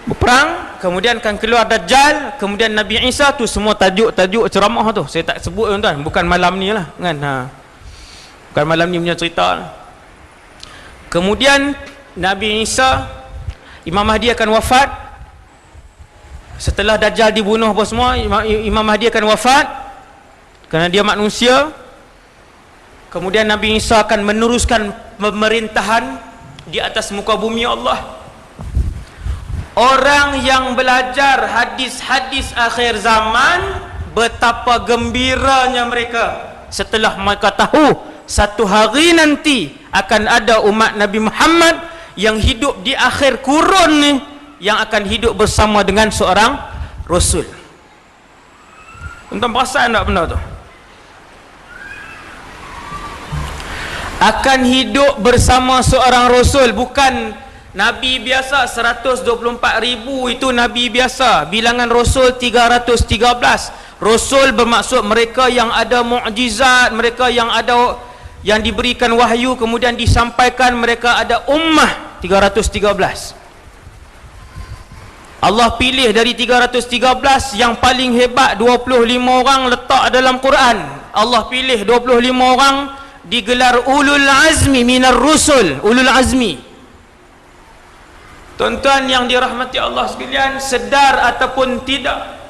berperang, kemudian akan keluar Dajjal, kemudian Nabi Isa, tu semua tajuk-tajuk ceramah tu. Saya tak sebut tuan-tuan, bukan malam ni lah kan, bukan malam ni punya cerita lah. Kemudian Nabi Isa, Imam Mahdi akan wafat. Setelah Dajjal dibunuh apa semua, Imam Mahdi akan wafat kerana dia manusia. Kemudian Nabi Isa akan meneruskan pemerintahan di atas muka bumi Allah. Orang yang belajar hadis-hadis akhir zaman, betapa gembiranya mereka setelah mereka tahu satu hari nanti akan ada umat Nabi Muhammad yang hidup di akhir kurun ni, yang akan hidup bersama dengan seorang Rasul. Tuan-tuan perasan tak benda tu? Akan hidup bersama seorang Rasul, bukan Nabi biasa 124,000 itu Nabi biasa. Bilangan Rasul 313. Rasul bermaksud mereka yang ada mukjizat, mereka yang diberikan wahyu kemudian disampaikan, mereka ada ummah 313. Allah pilih dari 313 yang paling hebat, 25 orang letak dalam Quran. Allah pilih 25 orang digelar ulul azmi minar rusul, ulul azmi. Tuan-tuan yang dirahmati Allah sekalian, sedar ataupun tidak,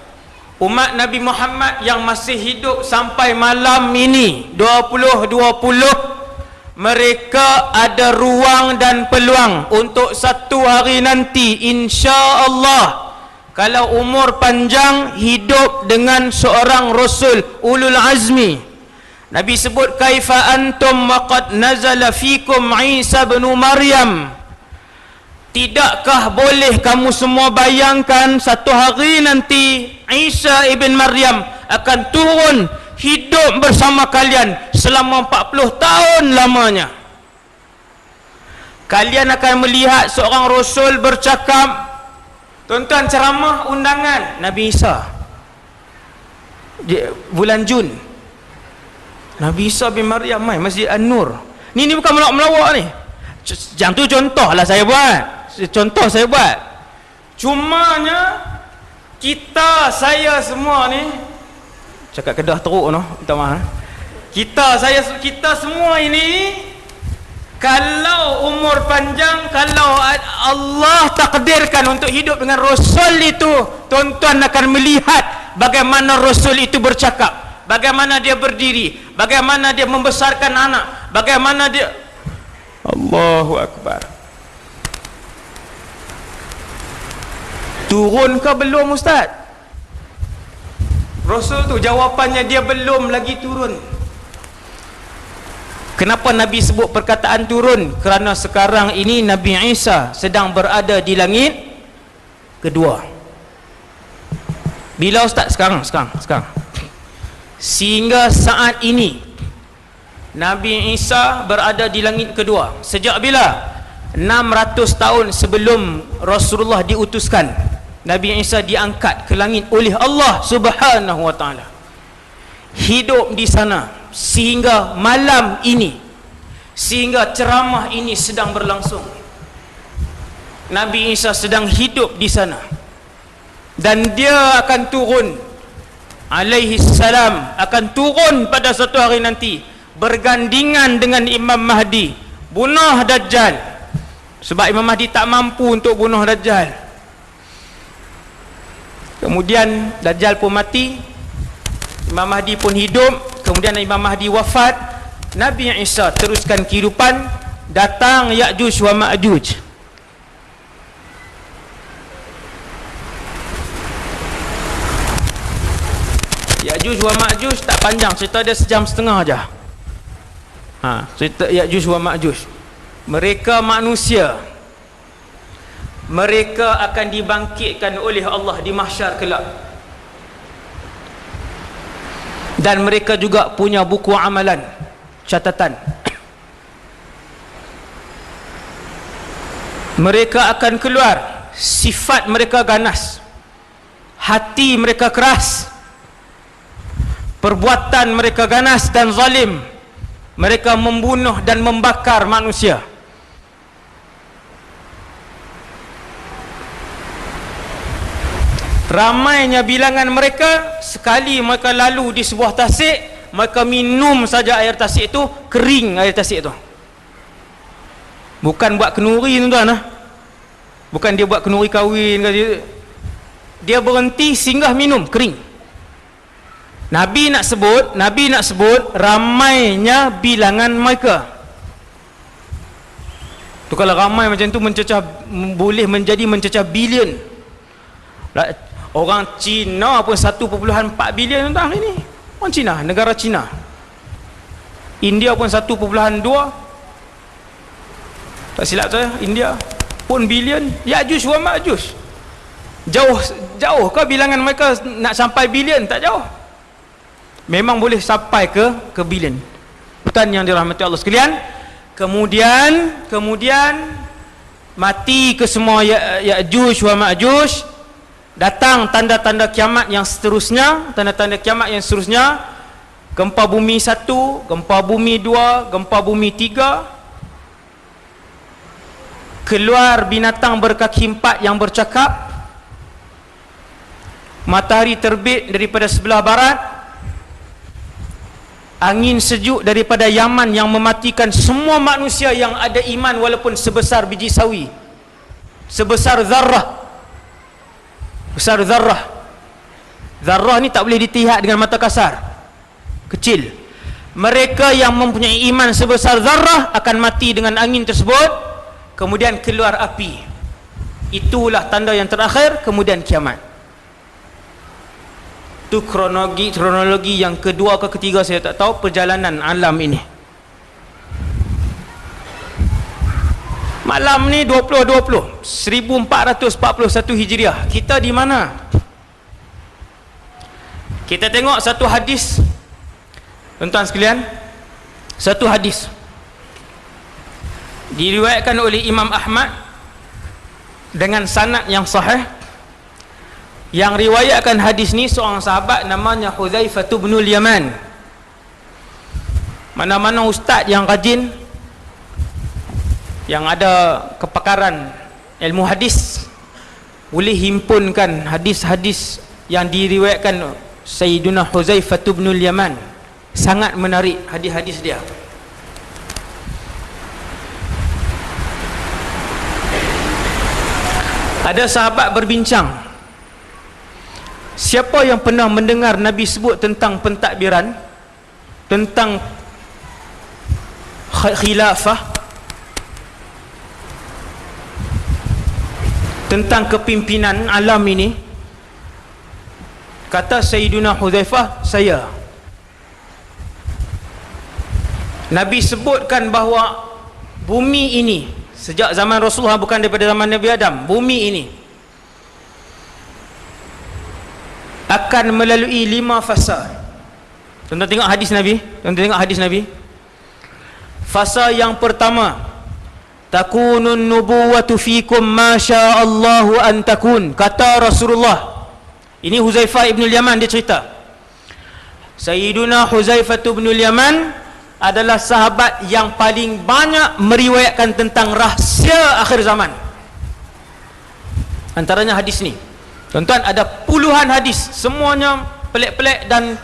umat Nabi Muhammad yang masih hidup sampai malam ini 2020, mereka ada ruang dan peluang untuk satu hari nanti insya-Allah, kalau umur panjang, hidup dengan seorang Rasul ulul azmi. Nabi sebut, kaifa antum wa qad nazala fikum Isa bin Maryam. Tidakkah boleh kamu semua bayangkan satu hari nanti Isa ibn Maryam akan turun hidup bersama kalian selama 40 tahun lamanya. Kalian akan melihat seorang Rasul bercakap. Tuan-tuan, ceramah undangan Nabi Isa di bulan Jun. Nabi Isa bin Maryam mai Masjid An-Nur. Ni bukan melawak-melawak ni. Yang tu contoh lah saya buat. Cumanya saya semua ni cakap Kedah teruk no, minta maaf. Kita semua ini, kalau umur panjang, kalau Allah takdirkan untuk hidup dengan Rasul itu, tuan-tuan akan melihat bagaimana Rasul itu bercakap, bagaimana dia berdiri, bagaimana dia membesarkan anak, bagaimana dia, Allahu Akbar. Turun ke belum Ustaz? Rasul tu jawapannya, dia belum lagi turun. Kenapa Nabi sebut perkataan turun? Kerana sekarang ini Nabi Isa sedang berada di langit kedua. Bila Ustaz? Sekarang. Sehingga saat ini Nabi Isa berada di langit kedua. Sejak bila? 600 tahun sebelum Rasulullah diutuskan, Nabi Isa diangkat ke langit oleh Allah Subhanahu wa taala. Hidup di sana sehingga malam ini, sehingga ceramah ini sedang berlangsung. Nabi Isa sedang hidup di sana, dan dia akan turun, alaihi salam, akan turun pada satu hari nanti bergandingan dengan Imam Mahdi, bunuh Dajjal. Sebab Imam Mahdi tak mampu untuk bunuh Dajjal. Kemudian Dajjal pun mati, Imam Mahdi pun hidup, kemudian Imam Mahdi wafat, Nabi Isa teruskan kehidupan, datang Ya'juj wa Ma'juj. Ya'juj wa Ma'juj tak panjang, cerita dia 1.5 jam aja. Cerita Ya'juj wa Ma'juj. Mereka manusia, mereka akan dibangkitkan oleh Allah di mahsyar kelak, dan mereka juga punya buku amalan, catatan. Mereka akan keluar, sifat mereka ganas, hati mereka keras, perbuatan mereka ganas dan zalim. Mereka membunuh dan membakar manusia. Ramainya bilangan mereka, sekali mereka lalu di sebuah tasik, mereka minum saja air tasik itu, kering air tasik itu. Bukan buat kenuri tuan-tuan, bukan dia buat kenuri kahwin, dia berhenti singgah minum, kering. Nabi nak sebut ramainya bilangan mereka. Tu kalau ramai macam tu boleh mencecah bilion. Orang Cina pun 1.4 bilion tuan ini. Orang Cina, negara Cina. India pun 1.2. Tak silap saya, India pun bilion. Ya'juj wa Ma'juj. Jauh ke bilangan mereka nak sampai bilion? Tak jauh. Memang boleh sampai ke bilion. Tuan yang dirahmati Allah sekalian, kemudian mati ke semua Ya'juj wa Ma'juj, datang tanda-tanda kiamat yang seterusnya, gempa bumi 1, gempa bumi 2, gempa bumi 3, keluar binatang berkaki 4 yang bercakap, matahari terbit daripada sebelah barat, angin sejuk daripada Yaman yang mematikan semua manusia yang ada iman walaupun sebesar biji sawi, sebesar zarrah. Besar zarrah. Zarrah ni tak boleh dilihat dengan mata kasar, kecil. Mereka yang mempunyai iman sebesar zarrah akan mati dengan angin tersebut, kemudian keluar api. Itulah tanda yang terakhir, kemudian kiamat. Itu kronologi yang kedua ke ketiga saya tak tahu, perjalanan alam ini. Malam ni 2020 1441 Hijriah. Kita di mana? Kita tengok satu hadis, tuan-tuan sekalian. Satu hadis diriwayatkan oleh Imam Ahmad dengan sanad yang sahih. Yang riwayatkan hadis ni seorang sahabat namanya Hudzaifah bin Yaman. Mana-mana ustaz yang rajin, yang ada kepakaran ilmu hadis, boleh himpunkan hadis-hadis yang diriwayatkan Sayyiduna Hudzaifah bin Yaman. Sangat menarik hadis-hadis dia. Ada sahabat berbincang, siapa yang pernah mendengar Nabi sebut tentang pentadbiran, tentang khilafah, tentang kepimpinan alam ini? Kata Sayyiduna Hudzaifah, saya. Nabi sebutkan bahawa bumi ini sejak zaman Rasulullah, bukan daripada zaman Nabi Adam, bumi ini akan melalui 5 fasa. Tuan-tuan tengok hadis Nabi. Fasa yang pertama, takunun nubuwatu fikum ma sya'allahu an takun. Kata Rasulullah. Ini Hudzaifah ibn Yaman dia cerita. Sayyiduna Hudzaifah ibn Yaman adalah sahabat yang paling banyak meriwayatkan tentang rahsia akhir zaman. Antaranya hadis ni. Tuan-tuan, ada puluhan hadis, semuanya pelik-pelik dan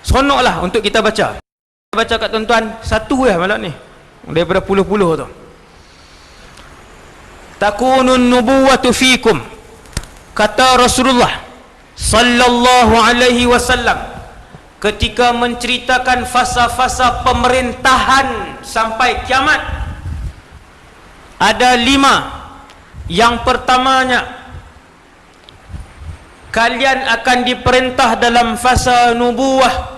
seronoklah untuk kita baca. Kita baca kat tuan-tuan satu malam ni daripada puluh-puluh tu. Takunun nubuwatu fikum, kata Rasulullah sallallahu alaihi wasallam, ketika menceritakan fasa-fasa pemerintahan sampai kiamat, ada 5. Yang pertamanya, kalian akan diperintah dalam fasa nubuwah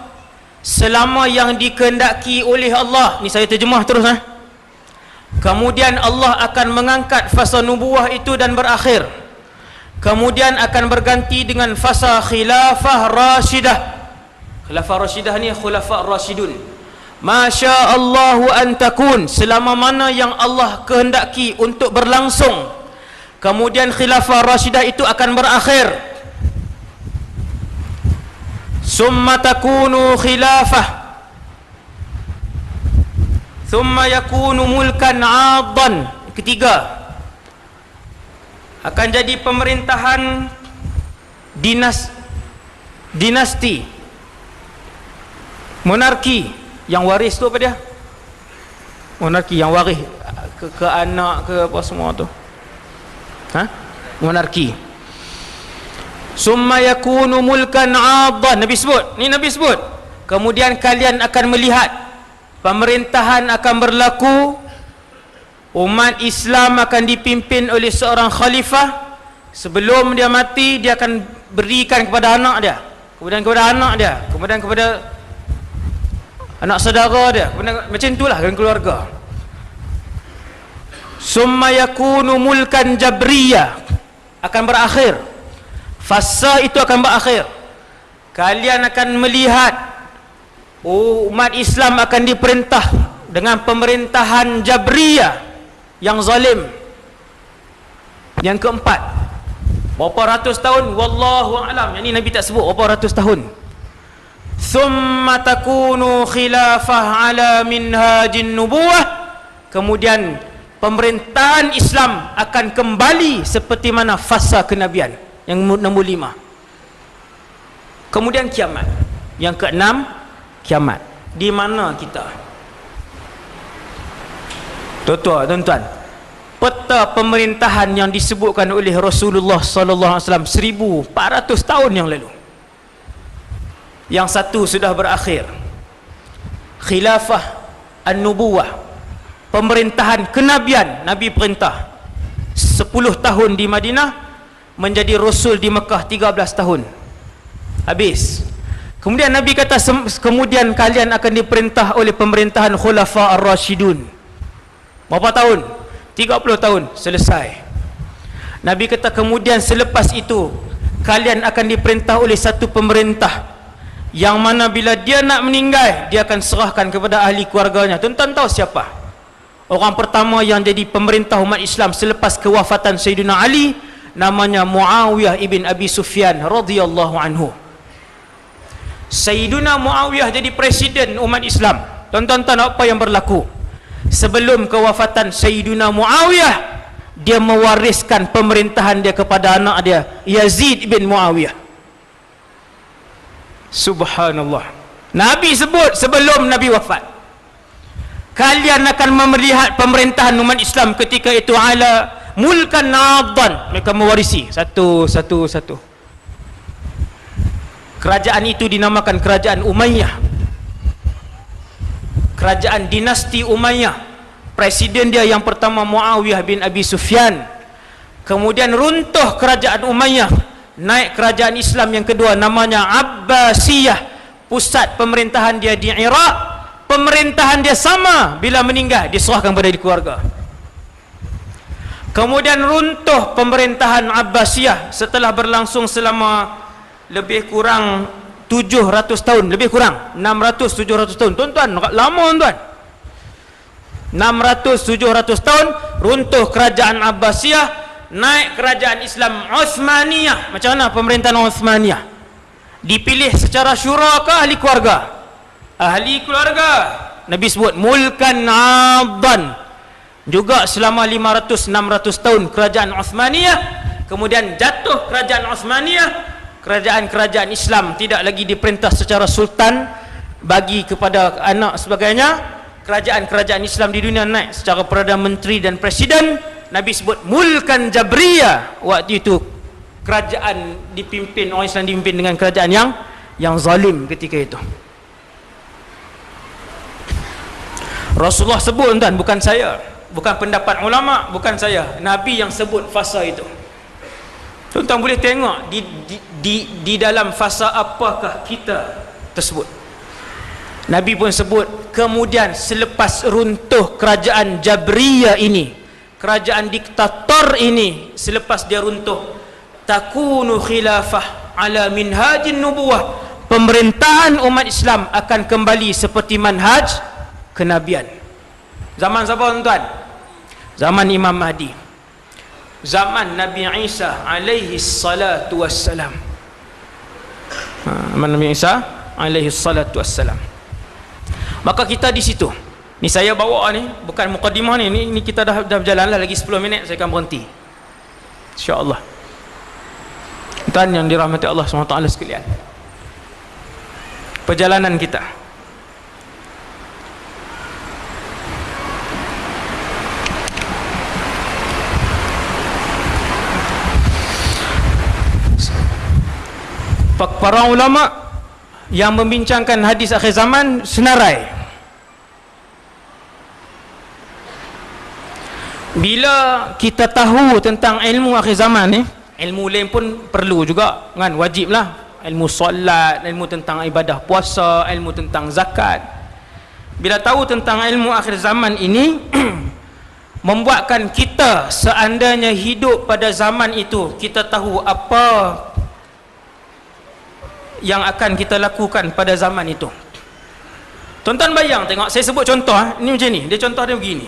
selama yang dikehendaki oleh Allah. Ni saya terjemah terus. Kemudian Allah akan mengangkat fasa nubuwah itu dan berakhir. Kemudian akan berganti dengan fasa khilafah rasyidah. Khilafah rasyidah ni khulafah rasyidun. Masya Allahu an takun, selama mana yang Allah kehendaki untuk berlangsung. Kemudian khilafah rasyidah itu akan berakhir. Summa takunu khilafah, summa yakunu mulkan 'addan. Ketiga, akan jadi pemerintahan dinasti, monarki. Yang waris tu apa dia? Monarki yang waris ke anak ke apa semua tu. Monarki. Summa yakunu mulkan 'addan. Nabi sebut, ni Nabi sebut. Kemudian kalian akan melihat pemerintahan akan berlaku, umat Islam akan dipimpin oleh seorang khalifah. Sebelum dia mati, dia akan berikan kepada anak dia, kemudian kepada anak dia, kemudian kepada anak saudara dia, kemudian macam itulah dengan keluarga. Summa yakunu mulkan jabriyah, akan berakhir. Fasa itu akan berakhir. Kalian akan melihat umat Islam akan diperintah dengan pemerintahan jabriyah yang zalim. Yang keempat, berapa ratus tahun? Wallahu a'lam. Yang ni Nabi tak sebut berapa ratus tahun. Thumma takunu khilafah ala minhajin nubuwah. Kemudian pemerintahan Islam akan kembali seperti mana fasa kenabian. Yang nombor 5. Kemudian kiamat. Yang keenam, kiamat. Di mana kita? Tuan-tuan, peta pemerintahan yang disebutkan oleh Rasulullah sallallahu alaihi wasallam 1400 tahun yang lalu. Yang satu sudah berakhir. Khilafah an-nubuwah, pemerintahan kenabian. Nabi perintah 10 tahun di Madinah, menjadi Rasul di Mekah 13 tahun. Habis. Kemudian Nabi kata kemudian kalian akan diperintah oleh pemerintahan khulafa ar-rasyidun. Berapa tahun? 30 tahun. Selesai. Nabi kata kemudian selepas itu kalian akan diperintah oleh satu pemerintah yang mana bila dia nak meninggal, dia akan serahkan kepada ahli keluarganya. Tuan-tuan tahu siapa? Orang pertama yang jadi pemerintah umat Islam selepas kewafatan Sayyidina Ali, namanya Muawiyah ibn Abi Sufyan radhiyallahu anhu. Sayyidina Muawiyah jadi presiden umat Islam. Tuan-tuan tahu apa yang berlaku? Sebelum kewafatan Sayyidina Muawiyah, dia mewariskan pemerintahan dia kepada anak dia, Yazid bin Muawiyah. Subhanallah. Nabi sebut sebelum Nabi wafat, kalian akan melihat pemerintahan umat Islam ketika itu ala mulkan 'addan. Mereka mewarisi satu. Kerajaan itu dinamakan kerajaan Umayyah, kerajaan dinasti Umayyah. Presiden dia yang pertama Muawiyah bin Abi Sufyan. Kemudian runtuh kerajaan Umayyah, naik kerajaan Islam yang kedua namanya Abbasiyah. Pusat pemerintahan dia di Iraq. Pemerintahan dia sama, bila meninggal diserahkan kepada keluarga. Kemudian runtuh pemerintahan Abbasiyah setelah berlangsung selama lebih kurang 700 tahun, lebih kurang 600-700 tahun. Tuan-tuan, lama tuan. 600-700 tahun runtuh kerajaan Abbasiyah, naik kerajaan Islam Uthmaniyah. Macam mana pemerintahan Uthmaniyah? Dipilih secara syura ke ahli keluarga? Ahli keluarga. Nabi sebut mulkan 'addan. Juga selama 500-600 tahun kerajaan Uthmaniyah. Kemudian jatuh kerajaan Uthmaniyah, kerajaan-kerajaan Islam tidak lagi diperintah secara sultan bagi kepada anak sebagainya. Kerajaan-kerajaan Islam di dunia naik secara Perdana Menteri dan Presiden. Nabi sebut mulkan jabriyah. Waktu itu kerajaan dipimpin, orang Islam dipimpin dengan kerajaan yang zalim ketika itu. Rasulullah sebut tuan, bukan saya, bukan pendapat ulama, bukan saya, Nabi yang sebut fasa itu. Tuan-tuan boleh tengok di dalam fasa apakah kita tersebut. Nabi pun sebut, kemudian selepas runtuh kerajaan Jabriyah ini, kerajaan diktator ini, selepas dia runtuh, takunu khilafah ala minhajin nubuwah, pemerintahan umat Islam akan kembali seperti manhaj kenabian. Zaman siapa tuan-tuan? Zaman Imam Mahdi, zaman Nabi Isa alaihi salatu wassalam. Zaman Nabi Isa alaihi salatu wassalam. Maka kita di situ. Ni saya bawa ni, bukan mukadimah ni. Ni kita dah berjalan lah, lagi 10 minit saya akan berhenti. Insya-Allah. Tuan yang dirahmati Allah SWT sekalian, perjalanan kita para ulama yang membincangkan hadis akhir zaman senarai, bila kita tahu tentang ilmu akhir zaman ni, ilmu lain pun perlu juga kan, wajib lah, ilmu solat, ilmu tentang ibadah puasa, ilmu tentang zakat. Bila tahu tentang ilmu akhir zaman ini membuatkan kita seandainya hidup pada zaman itu, kita tahu apa yang akan kita lakukan pada zaman itu. Tuan-tuan bayang tengok, saya sebut contoh ni macam ni, dia contoh dia begini.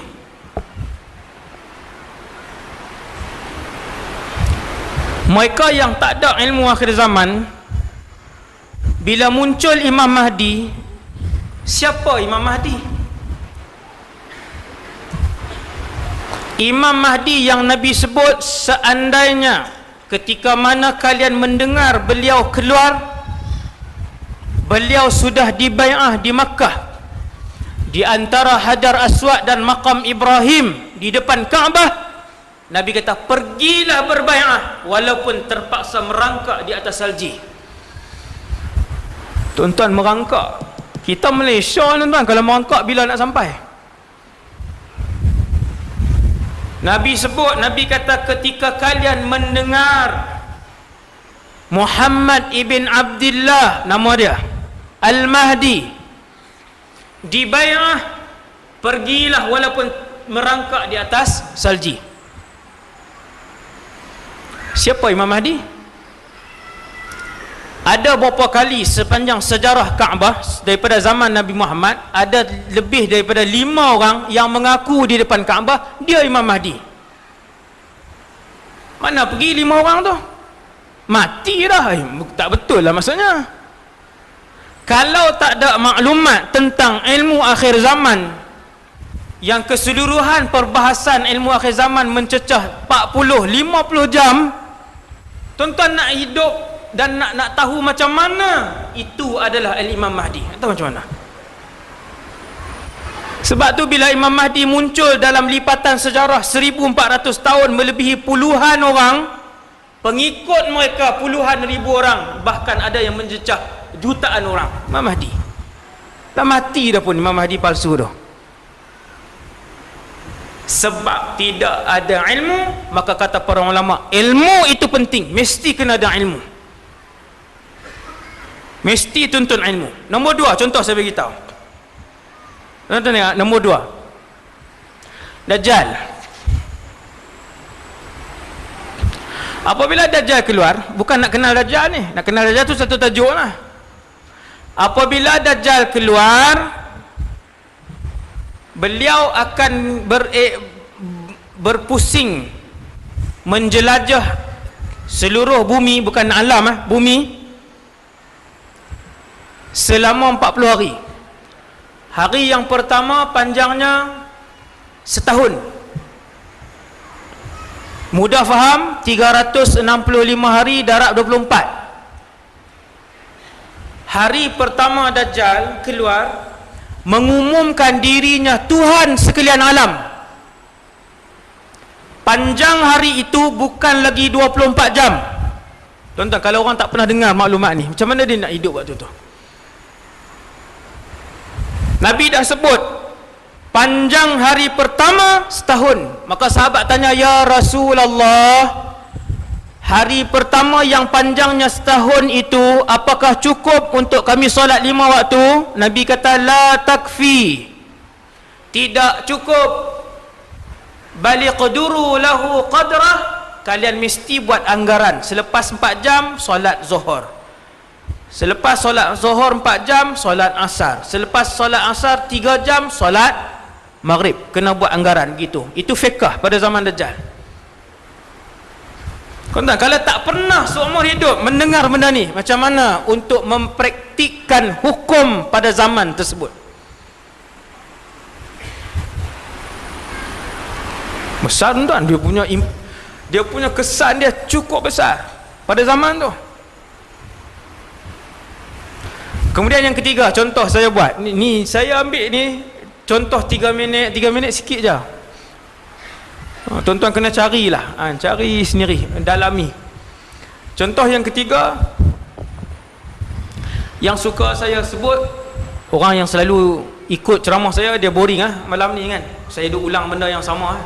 Mereka yang tak ada ilmu akhir zaman, bila muncul Imam Mahdi, siapa Imam Mahdi? Imam Mahdi yang Nabi sebut, seandainya ketika mana kalian mendengar beliau keluar, beliau sudah dibai'ah di Makkah, di antara Hajar Aswad dan Maqam Ibrahim di depan Kaabah. Nabi kata, pergilah berbai'ah walaupun terpaksa merangkak di atas salji. Tuan-tuan, merangkak, kita Malaysia tuan-tuan, kalau merangkak bila nak sampai? Nabi sebut, Nabi kata, ketika kalian mendengar Muhammad ibn Abdullah, nama dia Al-Mahdi, dibai'ah, pergilah walaupun merangkak di atas salji. Siapa Imam Mahdi? Ada berapa kali sepanjang sejarah Kaabah daripada zaman Nabi Muhammad, ada lebih daripada 5 orang yang mengaku di depan Kaabah dia Imam Mahdi. Mana pergi 5 orang tu? Mati dah. Tak betul lah maksudnya. Kalau tak ada maklumat tentang ilmu akhir zaman, yang keseluruhan perbahasan ilmu akhir zaman mencecah 40-50 jam, tuan-tuan nak hidup dan nak tahu macam mana itu adalah Imam Mahdi, tak tahu macam mana. Sebab tu bila Imam Mahdi muncul dalam lipatan sejarah 1400 tahun, melebihi puluhan orang, pengikut mereka puluhan ribu orang, bahkan ada yang mencecah jutaan orang. Imam Mahdi dah mati dah pun, Imam Mahdi palsu tu. Sebab tidak ada ilmu, maka kata para ulama, ilmu itu penting, mesti kena ada ilmu, mesti tuntun ilmu. Nombor 2, contoh saya beritahu. Tuan-tuan tengok, nombor 2, Dajjal. Apabila Dajjal keluar, bukan nak kenal Dajjal ni, nak kenal Dajjal tu satu tajuk lah. Apabila Dajjal keluar, beliau akan berpusing menjelajah seluruh bumi, bukan alam bumi, selama 40 hari. Hari yang pertama panjangnya setahun. Mudah faham, 365 hari darab 24. Hari pertama Dajjal keluar, mengumumkan dirinya Tuhan sekalian alam. Panjang hari itu bukan lagi 24 jam, Tuan-tuan, kalau orang tak pernah dengar maklumat ni, macam mana dia nak hidup waktu tu? Nabi dah sebut panjang hari pertama setahun. Maka sahabat tanya, ya Rasulullah, hari pertama yang panjangnya setahun itu apakah cukup untuk kami solat 5 waktu? Nabi kata, la takfi, tidak cukup. Baliqduru lahu qadrah, kalian mesti buat anggaran. Selepas 4 jam solat zuhur, selepas solat zuhur 4 jam solat asar, selepas solat asar 3 jam solat maghrib. Kena buat anggaran gitu. Itu fiqh pada zaman Dajjal. Tuan-tuan, kalau tak pernah seumur hidup mendengar benda ni, macam mana untuk mempraktikkan hukum pada zaman tersebut? Besar, tuan-tuan. Dia punya kesan dia cukup besar pada zaman tu. Kemudian yang ketiga, contoh saya buat ni saya ambil ni contoh 3 minit sikit je. Tuan-tuan kena carilah, cari sendiri, dalami. Contoh yang ketiga yang suka saya sebut, orang yang selalu ikut ceramah saya, dia boring malam ni kan. Saya duk ulang benda yang sama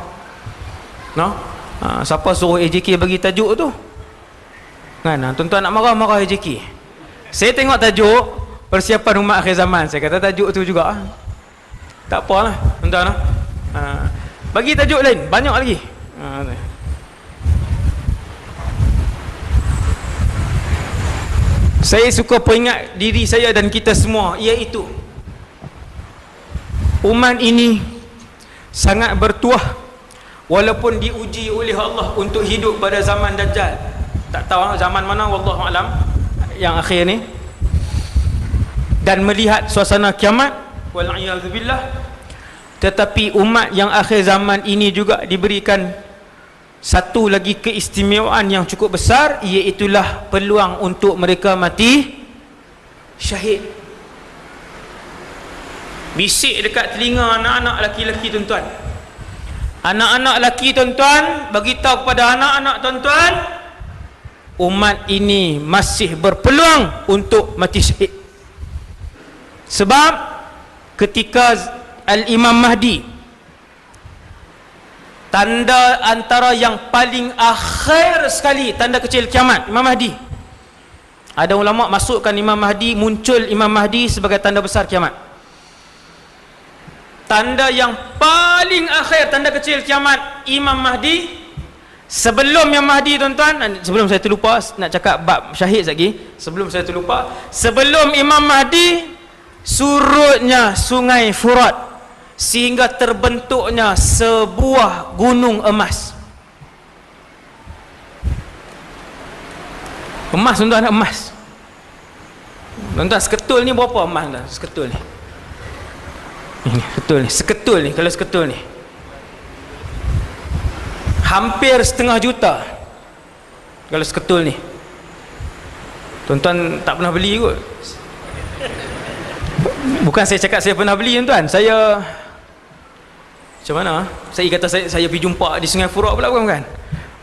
siapa suruh AJK bagi tajuk tu kan? Tuan-tuan nak marah AJK. Saya tengok tajuk persiapan umat akhir zaman, saya kata tajuk tu juga tak apalah tuan-tuan. Bagi tajuk lain banyak lagi. Saya suka peringat diri saya dan kita semua, iaitu umat ini sangat bertuah walaupun diuji oleh Allah untuk hidup pada zaman Dajjal. Tak tahu zaman mana, wallahu alam, yang akhir ni, dan melihat suasana kiamat, wal'iyadzubillah. Tetapi umat yang akhir zaman ini juga diberikan satu lagi keistimewaan yang cukup besar, iaitulah peluang untuk mereka mati syahid. Bisik dekat telinga anak-anak laki-laki, tuan-tuan. Anak-anak laki, tuan-tuan, beritahu kepada anak-anak tuan-tuan, umat ini masih berpeluang untuk mati syahid. Sebab ketika Al-Imam Mahdi, tanda antara yang paling akhir sekali, tanda kecil kiamat, Imam Mahdi. Ada ulama masukkan Imam Mahdi, muncul Imam Mahdi sebagai tanda besar kiamat. Tanda yang paling akhir, tanda kecil kiamat, Imam Mahdi. Sebelum Imam Mahdi, tuan-tuan, sebelum saya terlupa nak cakap bab syahid lagi, sebelum saya terlupa, sebelum Imam Mahdi, surutnya sungai Furat sehingga terbentuknya sebuah gunung emas. Emas, tuan-tuan, emas. Tuan-tuan, seketul ni berapa emas dah? Seketul ni. Ini betul ni, seketul ni, kalau seketul ni hampir 1/2 juta kalau seketul ni. Tuan-tuan tak pernah beli kot. Bukan saya cakap saya pernah beli, tuan-tuan. Saya macam mana? Saya kata saya pergi jumpa di Sungai Furat pula, bukan?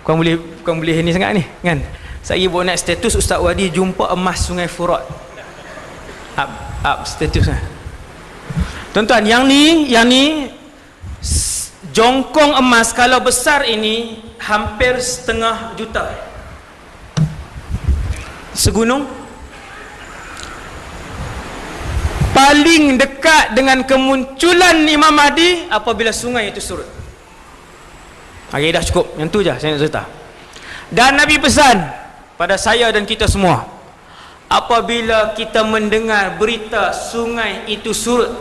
Bukan boleh ni sangat ni kan. Saya buat naik status, Ustaz Wadi jumpa emas Sungai Furat. Up status lah. Tuan-tuan, yang ni jongkong emas kalau besar ini hampir 1/2 juta. Segunung. Paling dekat dengan kemunculan Imam Mahdi apabila sungai itu surut. Okey, dah cukup. Yang tu je saya nak cerita. Dan Nabi pesan pada saya dan kita semua, apabila kita mendengar berita sungai itu surut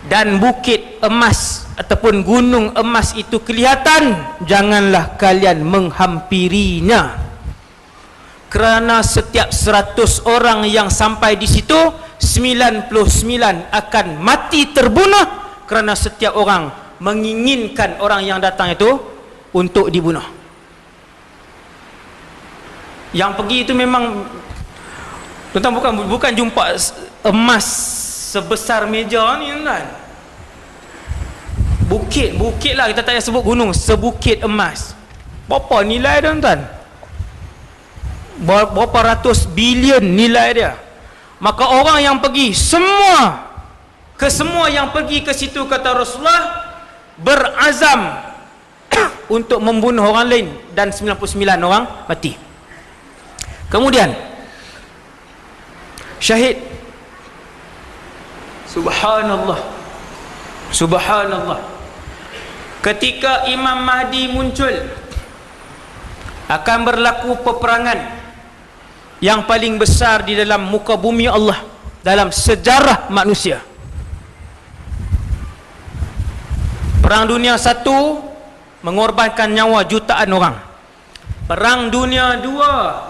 dan bukit emas ataupun gunung emas itu kelihatan, janganlah kalian menghampirinya, kerana setiap 100 orang yang sampai di situ, 99 akan mati terbunuh, kerana setiap orang menginginkan orang yang datang itu untuk dibunuh. Yang pergi itu memang, tuan-tuan, bukan jumpa emas sebesar meja ni, tuan. Bukit lah, kita tak payah sebut gunung, sebukit emas. Berapa nilai, tuan-tuan? berapa ratus bilion nilai dia. Maka orang yang pergi semua yang pergi ke situ, kata Rasulullah, berazam untuk membunuh orang lain, dan 99 orang mati. Kemudian syahid. Subhanallah, subhanallah, ketika Imam Mahdi muncul, akan berlaku peperangan yang paling besar di dalam muka bumi Allah dalam sejarah manusia. Perang Dunia I mengorbankan nyawa jutaan orang. Perang Dunia II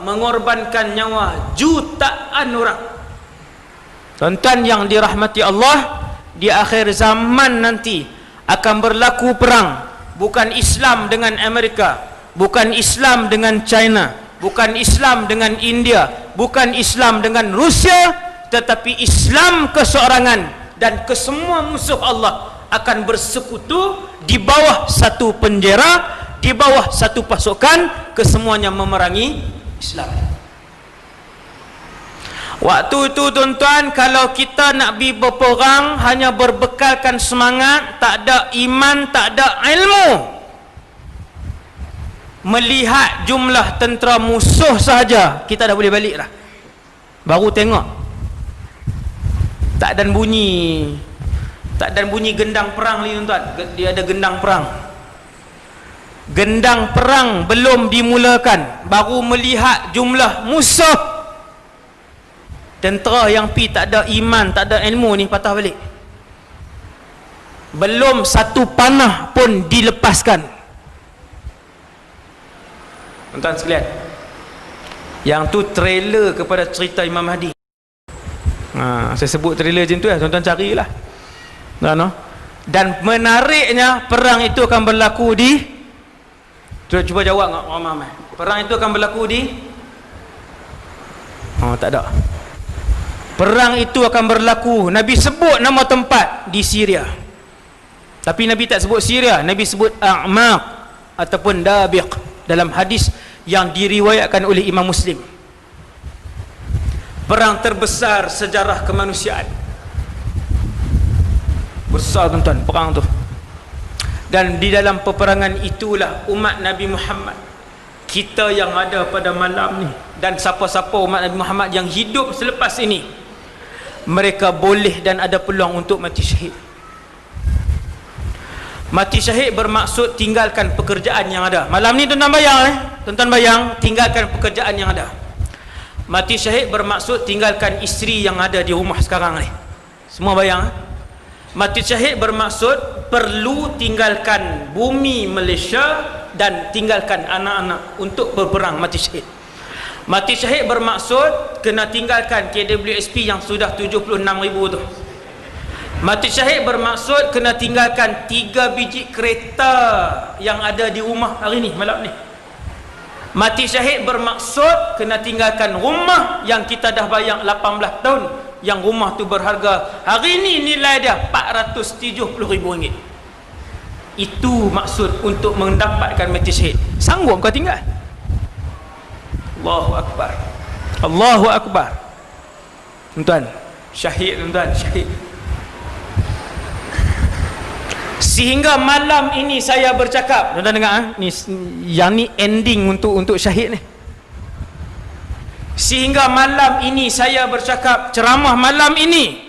mengorbankan nyawa jutaan orang. Tuan-tuan yang dirahmati Allah, di akhir zaman nanti akan berlaku perang. Bukan Islam dengan Amerika, bukan Islam dengan China, bukan Islam dengan India, bukan Islam dengan Rusia, tetapi Islam keseorangan dan kesemua musuh Allah akan bersekutu di bawah satu penjara, di bawah satu pasukan, kesemuanya memerangi Islam. Waktu itu tuan-tuan, kalau kita nak pergi berperang hanya berbekalkan semangat, tak ada iman, tak ada ilmu, melihat jumlah tentera musuh sahaja, kita dah boleh balik dah. Baru tengok tak dan bunyi gendang perang ni tuan-tuan. Dia ada gendang perang. Gendang perang belum dimulakan, baru melihat jumlah musuh. Tentera yang pi tak ada iman, tak ada ilmu ni patah balik. Belum satu panah pun dilepaskan. Tuan-tuan sekalian, yang tu trailer kepada cerita Imam Mahdi. Saya sebut trailer macam tu lah, tuan-tuan carilah. Dan menariknya, perang itu akan berlaku di, cuba jawab orang ramai. Perang itu akan berlaku di, tak ada. Perang itu akan berlaku, Nabi sebut nama tempat, di Syria. Tapi Nabi tak sebut Syria, Nabi sebut A'maq ataupun Dabiq dalam hadis yang diriwayatkan oleh Imam Muslim. Perang terbesar sejarah kemanusiaan. Besar tuan-tuan perang tu. Dan di dalam peperangan itulah umat Nabi Muhammad, kita yang ada pada malam ni, dan siapa-siapa umat Nabi Muhammad yang hidup selepas ini, mereka boleh dan ada peluang untuk mati syahid. Mati syahid bermaksud tinggalkan pekerjaan yang ada. Malam ni tuan-tuan bayang, tuan-tuan bayang, tinggalkan pekerjaan yang ada. Mati syahid bermaksud tinggalkan isteri yang ada di rumah sekarang ni. Semua bayang. Mati syahid bermaksud perlu tinggalkan bumi Malaysia dan tinggalkan anak-anak untuk berperang mati syahid. Mati syahid bermaksud kena tinggalkan KWSP yang sudah 76,000 tu. Mati syahid bermaksud kena tinggalkan 3 biji kereta yang ada di rumah hari ni, malam ni. Mati syahid bermaksud kena tinggalkan rumah yang kita dah bayar 18 tahun, yang rumah tu berharga hari ni nilai dia RM470,000. Itu maksud untuk mendapatkan mati syahid. Sanggup kau tinggal? Allahu Akbar, Allahu Akbar. Tuan-tuan, syahid tuan-tuan, syahid. Sehingga malam ini saya bercakap, tuan-tuan dengar ni, yang ni ending untuk syahid ni. Sehingga malam ini saya bercakap, ceramah malam ini,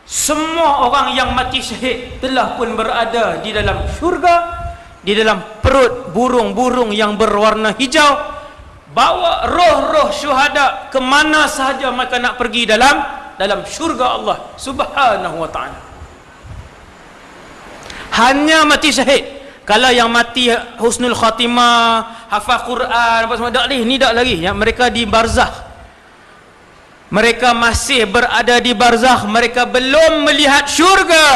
semua orang yang mati syahid telah pun berada di dalam syurga, di dalam perut burung-burung yang berwarna hijau, bawa roh-roh syuhada ke mana sahaja mereka nak pergi dalam syurga Allah Subhanahu wa ta'ala. Hanya mati syahid. Kalau yang mati husnul khatimah, hafal Quran apa semua, tak lagi, ni tak lagi. Yang mereka di barzakh, mereka masih berada di barzakh, mereka belum melihat syurga.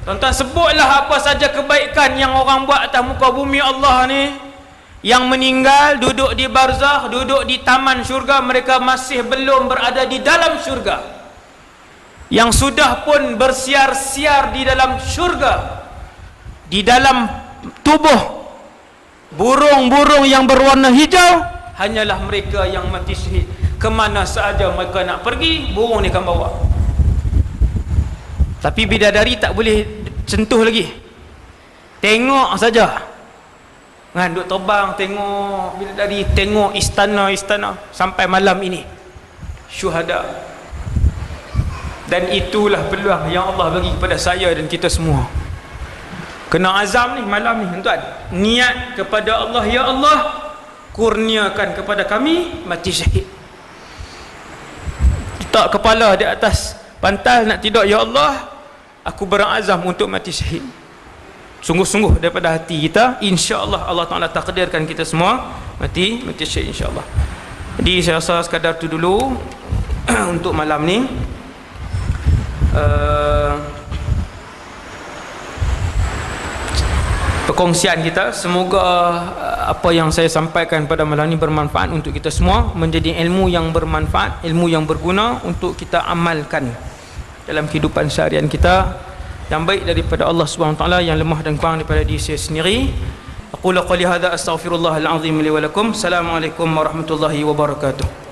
Tuan-tuan, sebutlah apa saja kebaikan yang orang buat atas muka bumi Allah ni. Yang meninggal duduk di barzakh, duduk di taman syurga, mereka masih belum berada di dalam syurga. Yang sudah pun bersiar-siar di dalam syurga, di dalam tubuh burung-burung yang berwarna hijau hanyalah mereka yang mati syahid. Kemana sahaja mereka nak pergi, burung ni akan bawa. Tapi bidadari tak boleh sentuh lagi, tengok saja kan, duk terbang tengok bidadari, tengok istana-istana sampai malam ini syuhada. Dan itulah peluang yang Allah bagi kepada saya dan kita semua. Kena azam ni malam ni tuan, niat kepada Allah, ya Allah kurniakan kepada kami mati syahid. Letak kepala di atas pantal nak tidur, ya Allah aku berazam untuk mati syahid. Sungguh-sungguh daripada hati kita, insya-Allah Allah Taala takdirkan kita semua mati syahid insya-Allah. Jadi saya rasa sekadar tu dulu untuk malam ni. Perkongsian kita, semoga apa yang saya sampaikan pada malam ini bermanfaat untuk kita semua, menjadi ilmu yang bermanfaat, ilmu yang berguna untuk kita amalkan dalam kehidupan seharian kita, yang baik daripada Allah Subhanahu Wa Taala, yang lemah dan kurang daripada diri saya sendiri. Aqulu qali hadza astaghfirullahal azim li wa lakum. Assalamualaikum warahmatullahi wabarakatuh.